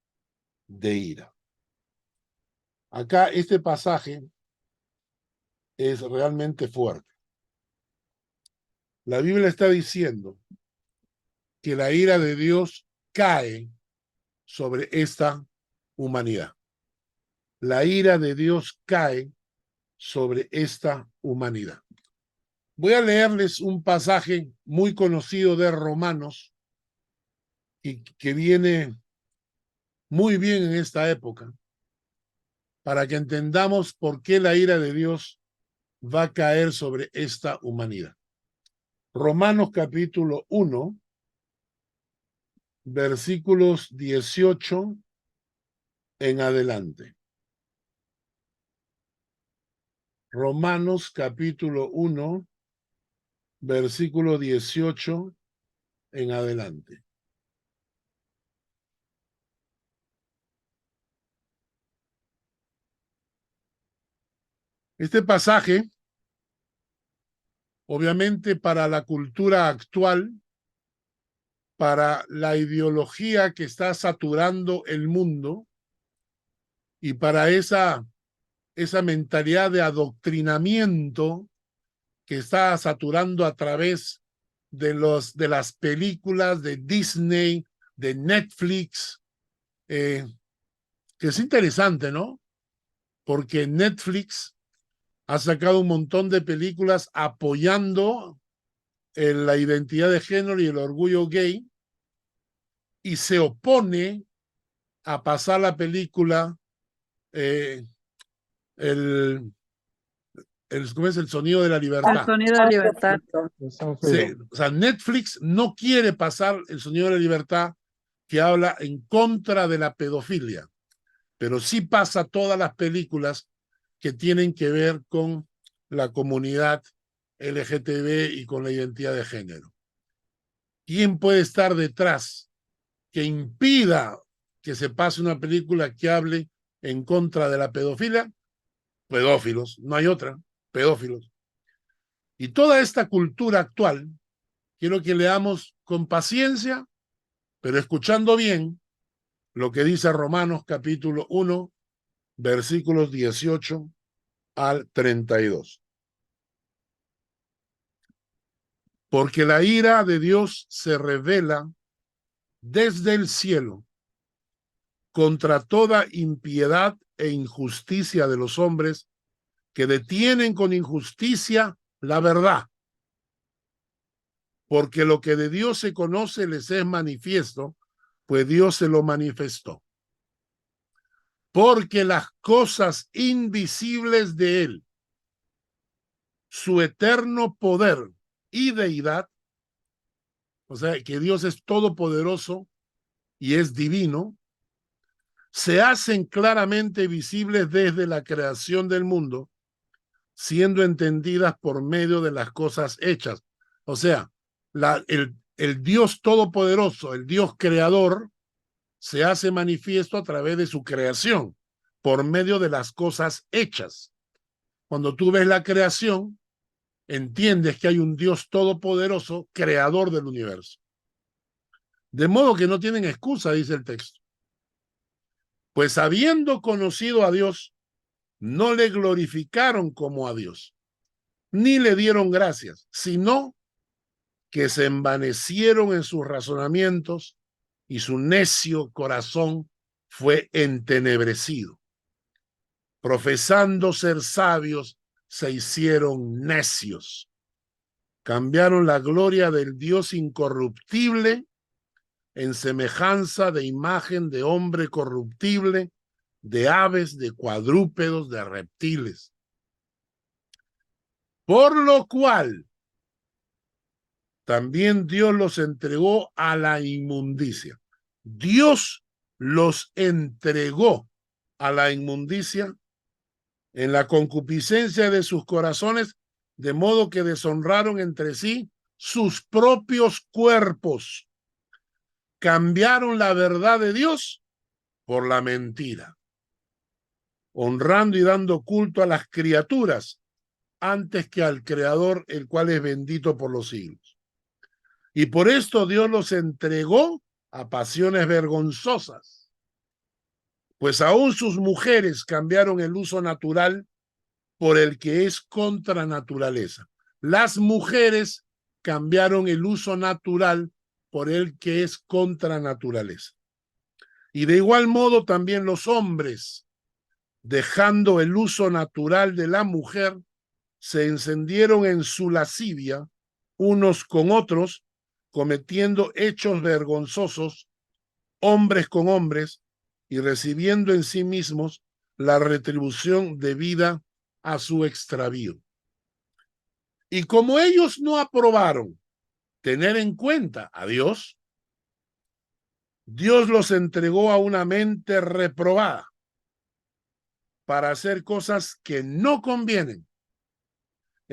de ira. Acá este pasaje es realmente fuerte. La Biblia está diciendo que la ira de Dios cae sobre esta humanidad. La ira de Dios cae sobre esta humanidad. Voy a leerles un pasaje muy conocido de Romanos y que viene muy bien en esta época para que entendamos por qué la ira de Dios va a caer sobre esta humanidad. Romanos capítulo 1, versículos 18 en adelante. Romanos capítulo 1, versículo 18 en adelante. Este pasaje, obviamente para la cultura actual, para la ideología que está saturando el mundo y para esa mentalidad de adoctrinamiento que está saturando a través de las películas de Disney, de Netflix, que es interesante, ¿no? Porque Netflix ha sacado un montón de películas apoyando la identidad de género y el orgullo gay, y se opone a pasar la película ¿cómo es? El sonido de la El libertad. sonido de libertad. O sea, Netflix no quiere pasar el sonido de la libertad, que habla en contra de la pedofilia, pero sí pasa todas las películas que tienen que ver con la comunidad LGTB y con la identidad de género. ¿Quién puede estar detrás que impida que se pase una película que hable en contra de la pedofilia? Pedófilos, no hay otra, pedófilos. Y toda esta cultura actual, quiero que leamos con paciencia, pero escuchando bien lo que dice Romanos capítulo 1, versículos 18 al 32. Porque la ira de Dios se revela desde el cielo contra toda impiedad e injusticia de los hombres que detienen con injusticia la verdad. Porque lo que de Dios se conoce les es manifiesto, pues Dios se lo manifestó. Porque las cosas invisibles de Él, su eterno poder y deidad, o sea, que Dios es todopoderoso y es divino, se hacen claramente visibles desde la creación del mundo, siendo entendidas por medio de las cosas hechas. O sea, el Dios todopoderoso, el Dios creador, se hace manifiesto a través de su creación, por medio de las cosas hechas. Cuando tú ves la creación, entiendes que hay un Dios todopoderoso, creador del universo. De modo que no tienen excusa, dice el texto. Pues habiendo conocido a Dios, no le glorificaron como a Dios, ni le dieron gracias, sino que se envanecieron en sus razonamientos y su necio corazón fue entenebrecido. Profesando ser sabios, se hicieron necios. Cambiaron la gloria del Dios incorruptible en semejanza de imagen de hombre corruptible, de aves, de cuadrúpedos, de reptiles. Por lo cual también Dios los entregó a la inmundicia. Dios los entregó a la inmundicia en la concupiscencia de sus corazones, de modo que deshonraron entre sí sus propios cuerpos. Cambiaron la verdad de Dios por la mentira, honrando y dando culto a las criaturas antes que al Creador, el cual es bendito por los siglos. Y por esto Dios los entregó a pasiones vergonzosas, pues aún sus mujeres cambiaron el uso natural por el que es contra naturaleza. Las mujeres cambiaron el uso natural por el que es contra naturaleza. Y de igual modo también los hombres, dejando el uso natural de la mujer, se encendieron en su lascivia unos con otros, cometiendo hechos vergonzosos, hombres con hombres, y recibiendo en sí mismos la retribución debida a su extravío. Y como ellos no aprobaron tener en cuenta a Dios, Dios los entregó a una mente reprobada para hacer cosas que no convienen,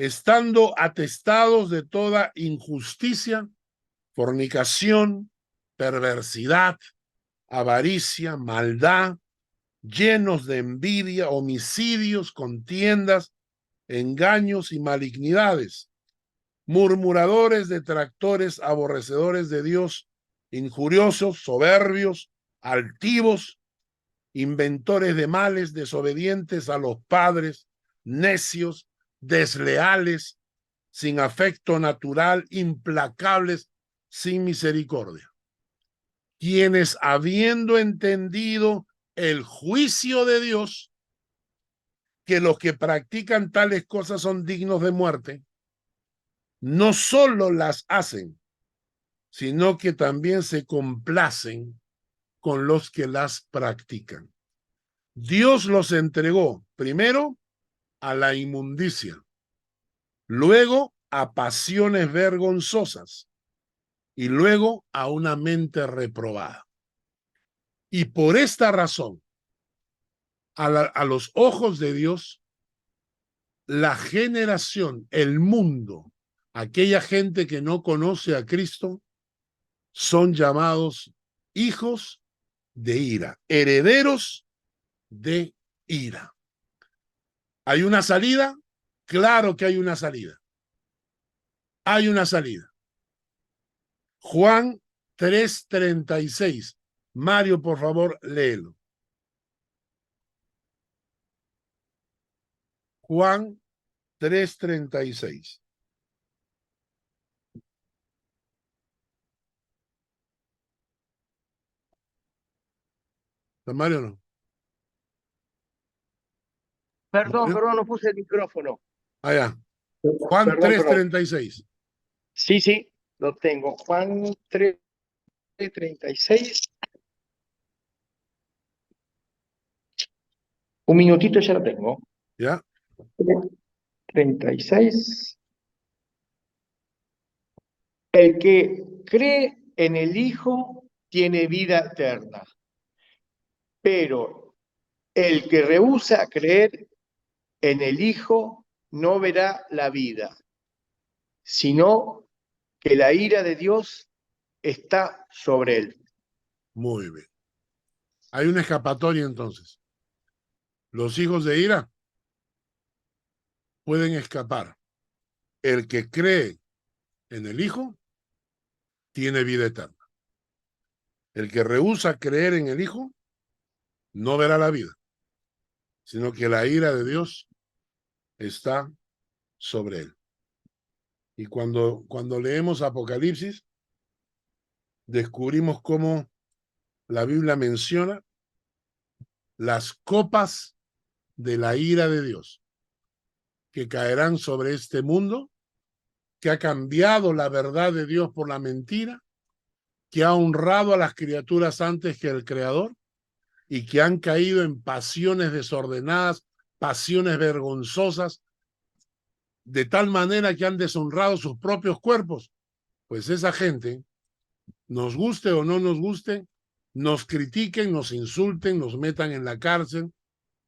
estando atestados de toda injusticia, fornicación, perversidad, avaricia, maldad, llenos de envidia, homicidios, contiendas, engaños y malignidades, murmuradores, detractores, aborrecedores de Dios, injuriosos, soberbios, altivos, inventores de males, desobedientes a los padres, necios, desleales, sin afecto natural, implacables, sin misericordia, quienes habiendo entendido el juicio de Dios, que los que practican tales cosas son dignos de muerte, no solo las hacen, sino que también se complacen con los que las practican. Dios los entregó primero a la inmundicia, luego a pasiones vergonzosas y luego a una mente reprobada. Y por esta razón, a los ojos de Dios, la generación, el mundo, aquella gente que no conoce a Cristo, son llamados hijos de ira, herederos de ira. ¿Hay una salida? Claro que hay una salida. Hay una salida. Juan 3:36. Mario, por favor, léelo. Juan 3:36. Mario, no. Perdón, no puse el micrófono. Allá. Juan 3:36. Sí, lo tengo. Juan 3:36. Un minutito, ya lo tengo. Ya. 36. El que cree en el Hijo tiene vida eterna, pero el que rehúsa creer en el Hijo no verá la vida, sino que la ira de Dios está sobre él. Muy bien. Hay una escapatoria entonces. Los hijos de ira pueden escapar. El que cree en el Hijo tiene vida eterna. El que rehúsa creer en el Hijo no verá la vida, sino que la ira de Dios está sobre él. Y cuando leemos Apocalipsis, descubrimos cómo la Biblia menciona las copas de la ira de Dios que caerán sobre este mundo, que ha cambiado la verdad de Dios por la mentira, que ha honrado a las criaturas antes que el Creador y que han caído en pasiones desordenadas, pasiones vergonzosas, de tal manera que han deshonrado sus propios cuerpos. Pues esa gente, nos guste o no nos guste, nos critiquen, nos insulten, nos metan en la cárcel,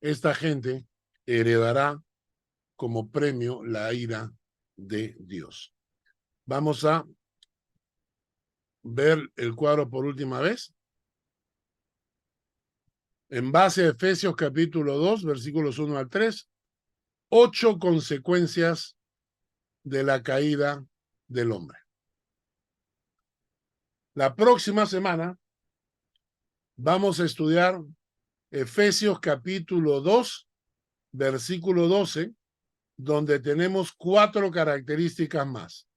esta gente heredará como premio la ira de Dios. Vamos a ver el cuadro por última vez. En base a Efesios capítulo 2, versículos 1 al 3, 8 consecuencias de la caída del hombre. La próxima semana vamos a estudiar Efesios capítulo 2, versículo 12, donde tenemos 4 características más.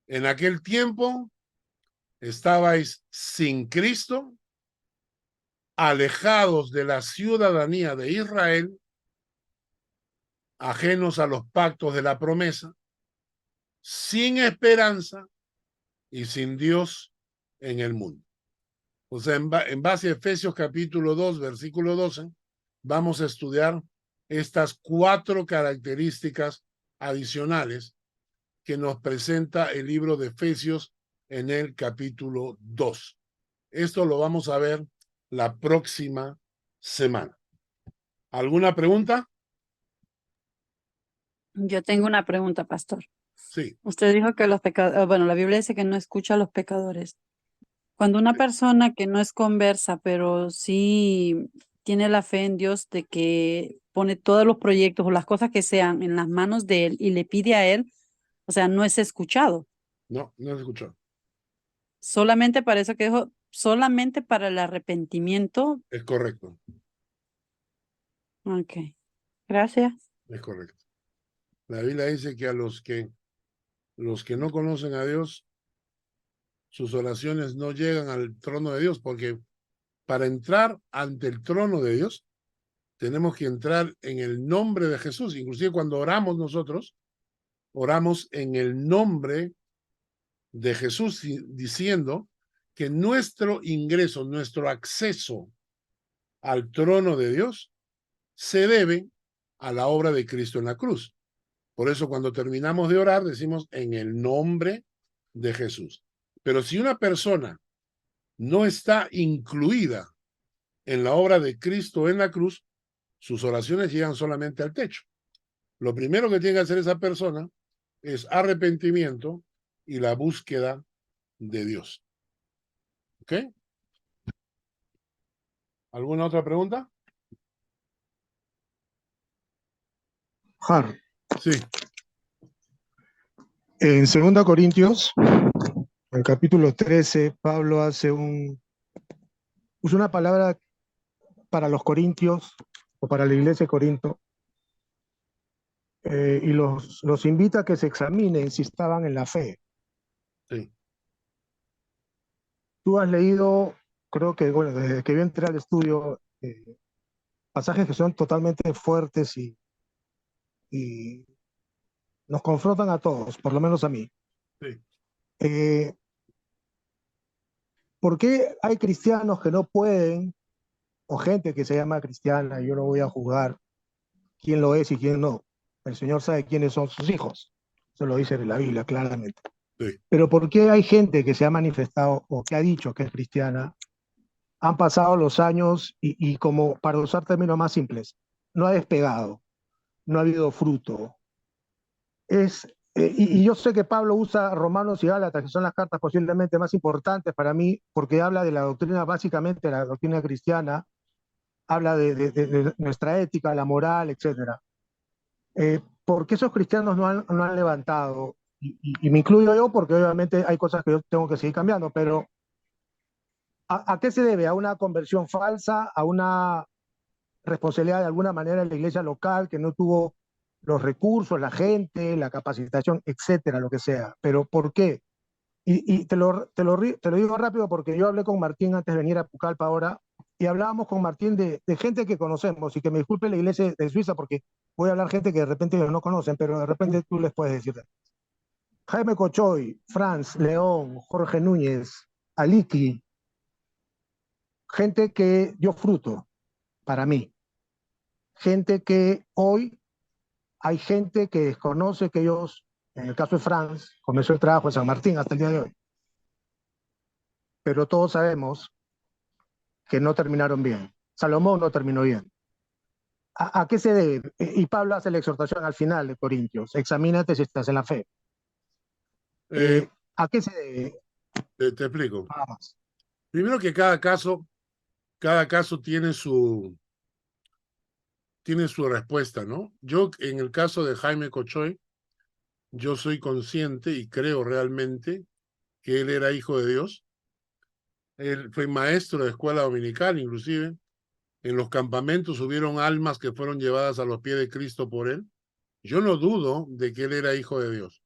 En aquel tiempo estabais sin Cristo, alejados de la ciudadanía de Israel, ajenos a los pactos de la promesa, sin esperanza y sin Dios en el mundo. O sea, en base a Efesios capítulo 2, versículo 12, vamos a estudiar estas 4 características adicionales que nos presenta el libro de Efesios en el capítulo 2. Esto lo vamos a ver la próxima semana. ¿Alguna pregunta? Yo tengo una pregunta, pastor. Sí, Usted dijo que los pecadores, bueno, la Biblia dice que no escucha a los pecadores. Cuando una persona que no es conversa, pero sí tiene la fe en Dios de que pone todos los proyectos o las cosas que sean en las manos de Él y le pide a Él, o sea, no es escuchado. no se escuchó. Solamente para eso que dijo, solamente para el arrepentimiento. Es correcto, Ok, gracias. es correcto. La Biblia dice que a los que no conocen a Dios, sus oraciones no llegan al trono de Dios, porque para entrar ante el trono de Dios, tenemos que entrar en el nombre de Jesús. Inclusive cuando oramos nosotros, oramos en el nombre de Jesús, diciendo que nuestro ingreso, nuestro acceso al trono de Dios se debe a la obra de Cristo en la cruz. Por eso cuando terminamos de orar decimos en el nombre de Jesús. Pero si una persona no está incluida en la obra de Cristo en la cruz, sus oraciones llegan solamente al techo. Lo primero que tiene que hacer esa persona es arrepentimiento y la búsqueda de Dios. ¿Ok? ¿Alguna otra pregunta? Har, Sí. en 2 Corintios, en el capítulo 13, Pablo usa una palabra para los corintios o para la iglesia de Corinto, y los invita a que se examinen si estaban en la fe. Sí. Tú has leído, creo que, bueno, desde que yo entré al estudio, pasajes que son totalmente fuertes y nos confrontan a todos, por lo menos a mí. Sí. ¿Por qué hay cristianos que no pueden, o gente que se llama cristiana, y yo no voy a juzgar quién lo es y quién no? El Señor sabe quiénes son sus hijos. Eso lo dice en la Biblia claramente. Sí. Pero ¿por qué hay gente que se ha manifestado o que ha dicho que es cristiana? Han pasado los años y como para usar términos más simples, no ha despegado, no ha habido fruto. Y yo sé que Pablo usa Romanos y Gálatas, que son las cartas posiblemente más importantes para mí, porque habla de la doctrina, básicamente la doctrina cristiana, habla de nuestra ética, la moral, etc. ¿Por qué esos cristianos no han levantado? Y me incluyo yo, porque obviamente hay cosas que yo tengo que seguir cambiando, pero ¿a qué se debe? ¿A una conversión falsa? ¿A una responsabilidad de alguna manera en la iglesia local que no tuvo los recursos, la gente, la capacitación, etcétera, lo que sea? Pero ¿por qué? Y te lo digo rápido porque yo hablé con Martín antes de venir a Pucallpa ahora, y hablábamos con Martín de gente que conocemos, y que me disculpe la iglesia de Suiza porque voy a hablar gente que de repente ellos no conocen, pero de repente tú les puedes decir. Jaime Cochoy, Franz, León, Jorge Núñez, Aliki, gente que dio fruto para mí. Gente que hoy hay gente que desconoce que ellos, en el caso de Franz, comenzó el trabajo en San Martín hasta el día de hoy. Pero todos sabemos que no terminaron bien. Salomón no terminó bien. ¿A qué se debe? Y Pablo hace la exhortación al final de Corintios: examínate si estás en la fe. ¿A qué se debe? Te explico. Nada más. Primero que cada caso tiene su respuesta, ¿no? Yo, en el caso de Jaime Cochoy, yo soy consciente y creo realmente que él era hijo de Dios. Él fue maestro de escuela dominical, inclusive. En los campamentos hubieron almas que fueron llevadas a los pies de Cristo por él. Yo no dudo de que él era hijo de Dios.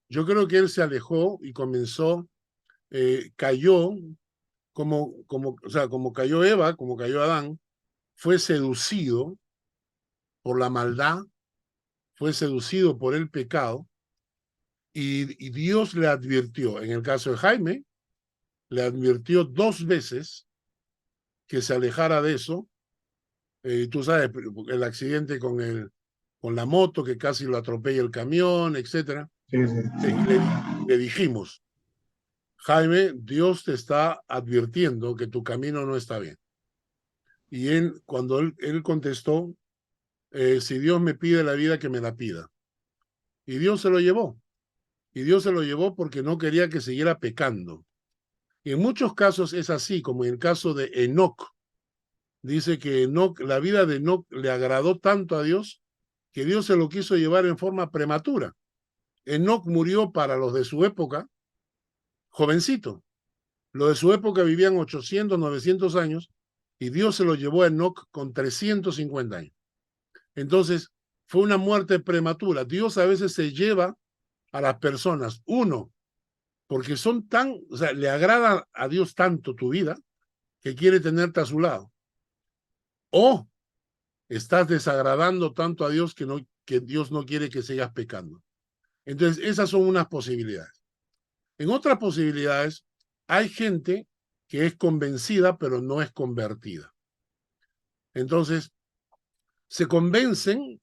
Yo creo que él se alejó y comenzó, cayó, como cayó Eva, como cayó Adán, fue seducido por la maldad, fue seducido por el pecado, y Dios le advirtió. En el caso de Jaime, le advirtió 2 veces que se alejara de eso. Tú sabes, el accidente con la moto, que casi lo atropella el camión, etc. Sí. Le dijimos: Jaime, Dios te está advirtiendo que tu camino no está bien. Y cuando él contestó, si Dios me pide la vida, que me la pida. y Dios se lo llevó. Y Dios se lo llevó porque no quería que siguiera pecando. Y en muchos casos es así, como en el caso de Enoc. Dice que Enoc, la vida de Enoc le agradó tanto a Dios que Dios se lo quiso llevar en forma prematura. Enoc murió para los de su época jovencito. Los de su época vivían 800, 900 años y Dios se lo llevó a Enoc con 350 años. Entonces, fue una muerte prematura. Dios a veces se lleva a las personas, uno, porque son tan, o sea, le agrada a Dios tanto tu vida que quiere tenerte a su lado. O estás desagradando tanto a Dios que Dios no quiere que sigas pecando. Entonces, esas son unas posibilidades. En otras posibilidades, hay gente que es convencida, pero no es convertida. Entonces, se convencen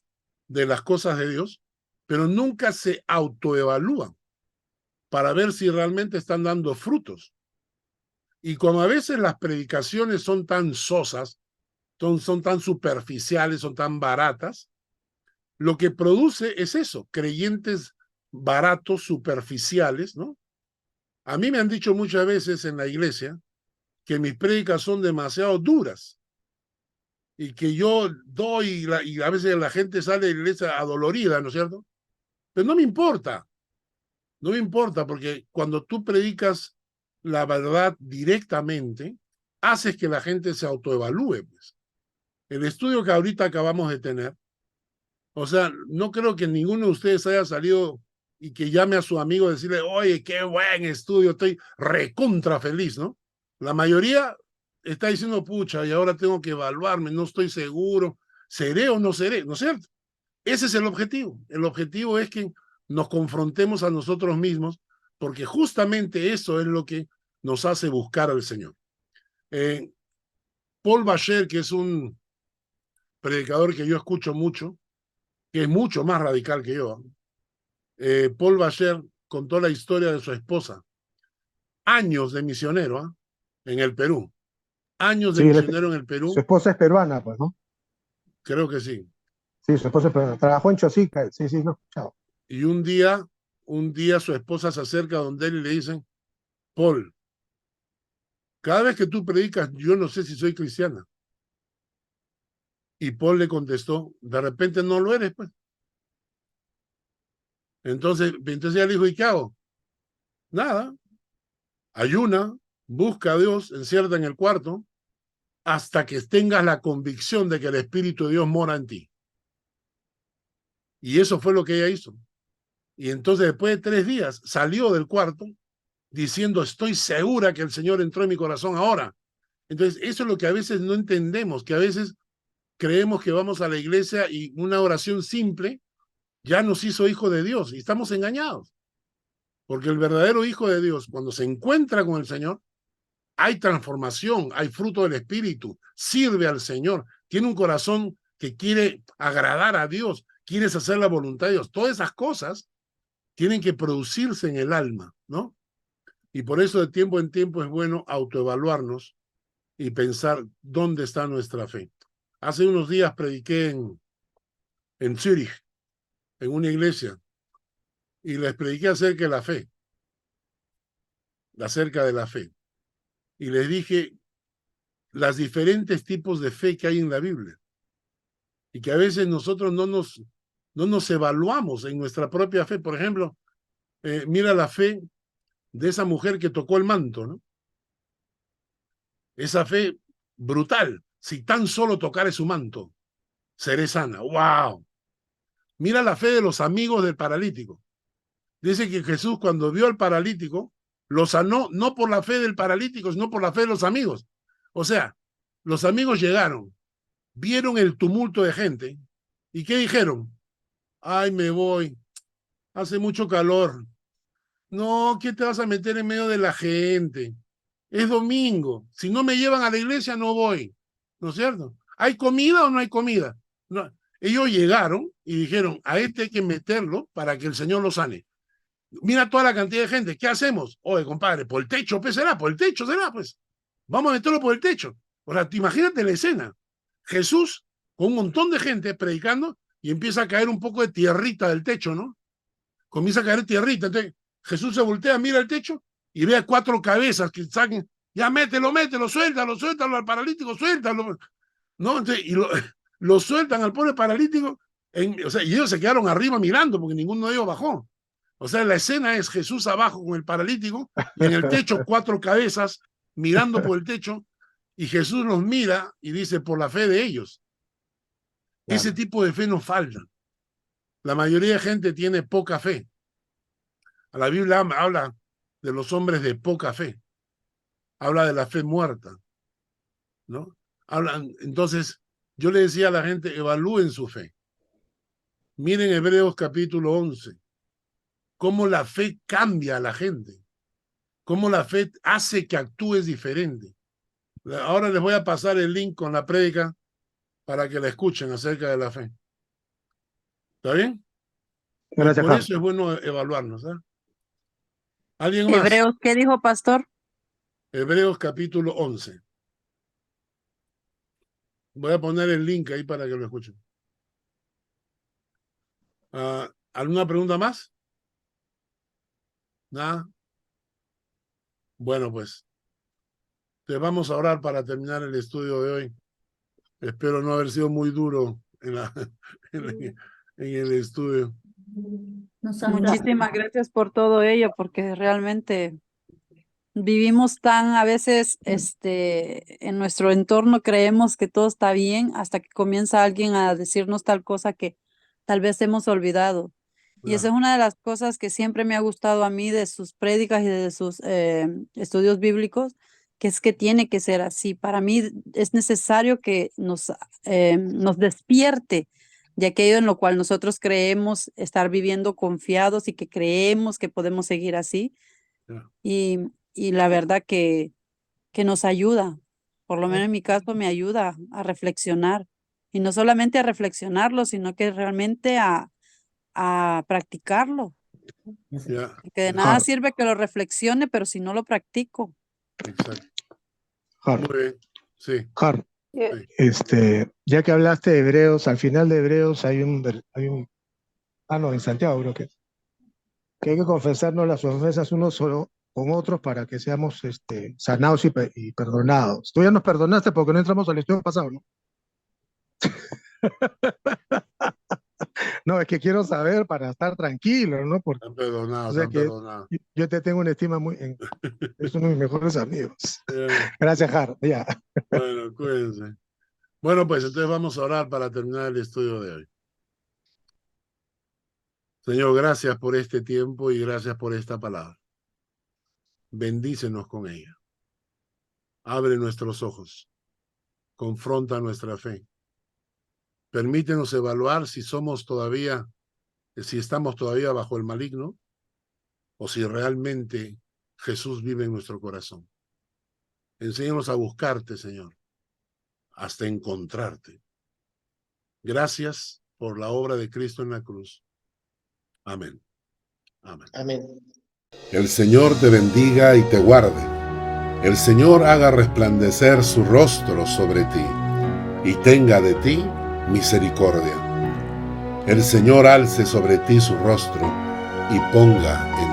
de las cosas de Dios, pero nunca se autoevalúan para ver si realmente están dando frutos. Y como a veces las predicaciones son tan sosas, son tan superficiales, son tan baratas, lo que produce es eso, creyentes baratos, superficiales, ¿no? A mí me han dicho muchas veces en la iglesia que mis prédicas son demasiado duras y que yo doy y a veces la gente sale de la iglesia adolorida, ¿no es cierto? Pero no me importa porque cuando tú predicas la verdad directamente, haces que la gente se autoevalúe, pues. El estudio que ahorita acabamos de tener, o sea, no creo que ninguno de ustedes haya salido y que llame a su amigo a decirle, oye, qué buen estudio, estoy recontra feliz, ¿no? La mayoría está diciendo, pucha, y ahora tengo que evaluarme, no estoy seguro, ¿seré o no seré? ¿No es cierto? Ese es el objetivo. El objetivo es que nos confrontemos a nosotros mismos, porque justamente eso es lo que nos hace buscar al Señor. Paul Washer, que es un predicador que yo escucho mucho, que es mucho más radical que yo, Paul Washer contó la historia de su esposa. Años de misionero en el Perú. Años de misionero en el Perú. Su esposa es peruana, pues, ¿no? Creo que sí. Sí, su esposa es peruana. Trabajó en Chosica. Sí, sí, no, chao. Y un día su esposa se acerca donde él y le dicen, Paul, cada vez que tú predicas, yo no sé si soy cristiana. Y Paul le contestó, de repente no lo eres, pues. Entonces ella le dijo, ¿y qué hago? Nada. Ayuna, busca a Dios, encierra en el cuarto, hasta que tengas la convicción de que el Espíritu de Dios mora en ti. Y eso fue lo que ella hizo. Y entonces después de 3 días salió del cuarto diciendo, estoy segura que el Señor entró en mi corazón ahora. Entonces eso es lo que a veces no entendemos, que a veces creemos que vamos a la iglesia y una oración simple ya nos hizo hijo de Dios y estamos engañados. Porque el verdadero hijo de Dios, cuando se encuentra con el Señor, hay transformación, hay fruto del Espíritu, sirve al Señor, tiene un corazón que quiere agradar a Dios, quieres hacer la voluntad de Dios. Todas esas cosas tienen que producirse en el alma, ¿no? Y por eso de tiempo en tiempo es bueno autoevaluarnos y pensar dónde está nuestra fe. Hace unos días prediqué en Zúrich, en una iglesia, y les prediqué acerca de la fe, acerca de la fe. Y les dije los diferentes tipos de fe que hay en la Biblia. Y que a veces nosotros no nos evaluamos en nuestra propia fe. Por ejemplo, mira la fe de esa mujer que tocó el manto, ¿no? Esa fe brutal. Si tan solo tocare su manto, seré sana. ¡Wow! Mira la fe de los amigos del paralítico. Dice que Jesús, cuando vio al paralítico, lo sanó no por la fe del paralítico, sino por la fe de los amigos. O sea, los amigos llegaron, vieron el tumulto de gente, ¿y qué dijeron? Ay, me voy, hace mucho calor. No, ¿qué te vas a meter en medio de la gente? Es domingo, si no me llevan a la iglesia no voy, ¿no es cierto? ¿Hay comida o no hay comida? No. Ellos llegaron y dijeron, a este hay que meterlo para que el Señor lo sane. Mira toda la cantidad de gente, ¿qué hacemos? Oye, compadre, por el techo, pues será, por el techo será, pues. Vamos a meterlo por el techo. O sea, imagínate la escena. Jesús con un montón de gente predicando y empieza a caer un poco de tierrita del techo, ¿no? comienza a caer tierrita. Entonces Jesús se voltea, mira el techo y ve a 4 cabezas que saquen, ya mételo, suéltalo al paralítico, suéltalo. ¿No? Entonces, y lo sueltan al pobre paralítico, o sea, y ellos se quedaron arriba mirando porque ninguno de ellos bajó. O sea, la escena es Jesús abajo con el paralítico y en el techo 4 cabezas mirando por el techo, y Jesús los mira y dice, por la fe de ellos. Claro. Ese tipo de fe nos falta. La mayoría de gente tiene poca fe. La Biblia habla de los hombres de poca fe. Habla de la fe muerta, ¿no? Entonces, yo le decía a la gente, evalúen su fe. Miren Hebreos capítulo 11, cómo la fe cambia a la gente, cómo la fe hace que actúes diferente. Ahora les voy a pasar el link con la prédica para que la escuchen acerca de la fe. ¿Está bien? Gracias, por eso es bueno evaluarnos. ¿Eh? ¿Alguien más? Hebreos, ¿qué dijo, pastor? Hebreos capítulo 11. Voy a poner el link ahí para que lo escuchen. ¿Alguna pregunta más? ¿Nada? Bueno, pues te vamos a orar para terminar el estudio de hoy. Espero no haber sido muy duro en el estudio. Muchísimas gracias por todo ello, porque realmente vivimos tan a veces en nuestro entorno, creemos que todo está bien hasta que comienza alguien a decirnos tal cosa que tal vez hemos olvidado. Y esa es una de las cosas que siempre me ha gustado a mí de sus prédicas y de sus estudios bíblicos, que es que tiene que ser así. Para mí es necesario que nos despierte de aquello en lo cual nosotros creemos estar viviendo confiados y que creemos que podemos seguir así. Y la verdad que nos ayuda, por lo menos en mi caso me ayuda a reflexionar. Y no solamente a reflexionarlo, sino que realmente a practicarlo. Que de nada sirve que lo reflexione, pero si no lo practico. Exacto. Muy bien. Sí. Ya que hablaste de Hebreos, al final de Hebreos hay un en Santiago creo que hay que confesarnos las ofensas unos solo con otros para que seamos sanados y perdonados. Tú ya nos perdonaste porque no entramos al estudio pasado, ¿no? No, es que quiero saber para estar tranquilo, ¿no? Porque perdonado. Yo te tengo una estima es uno de mis mejores amigos. Gracias, Har. Ya. Bueno, cuídense. Bueno, pues entonces vamos a orar para terminar el estudio de hoy. Señor, gracias por este tiempo y gracias por esta palabra. Bendícenos con ella. Abre nuestros ojos. Confronta nuestra fe. Permítenos evaluar si estamos todavía bajo el maligno o si realmente Jesús vive en nuestro corazón. Enséñanos a buscarte, Señor, hasta encontrarte. Gracias por la obra de Cristo en la cruz. Amén. Amén. Amén. El Señor te bendiga y te guarde. El Señor haga resplandecer su rostro sobre ti y tenga de ti misericordia. El Señor alce sobre ti su rostro y ponga en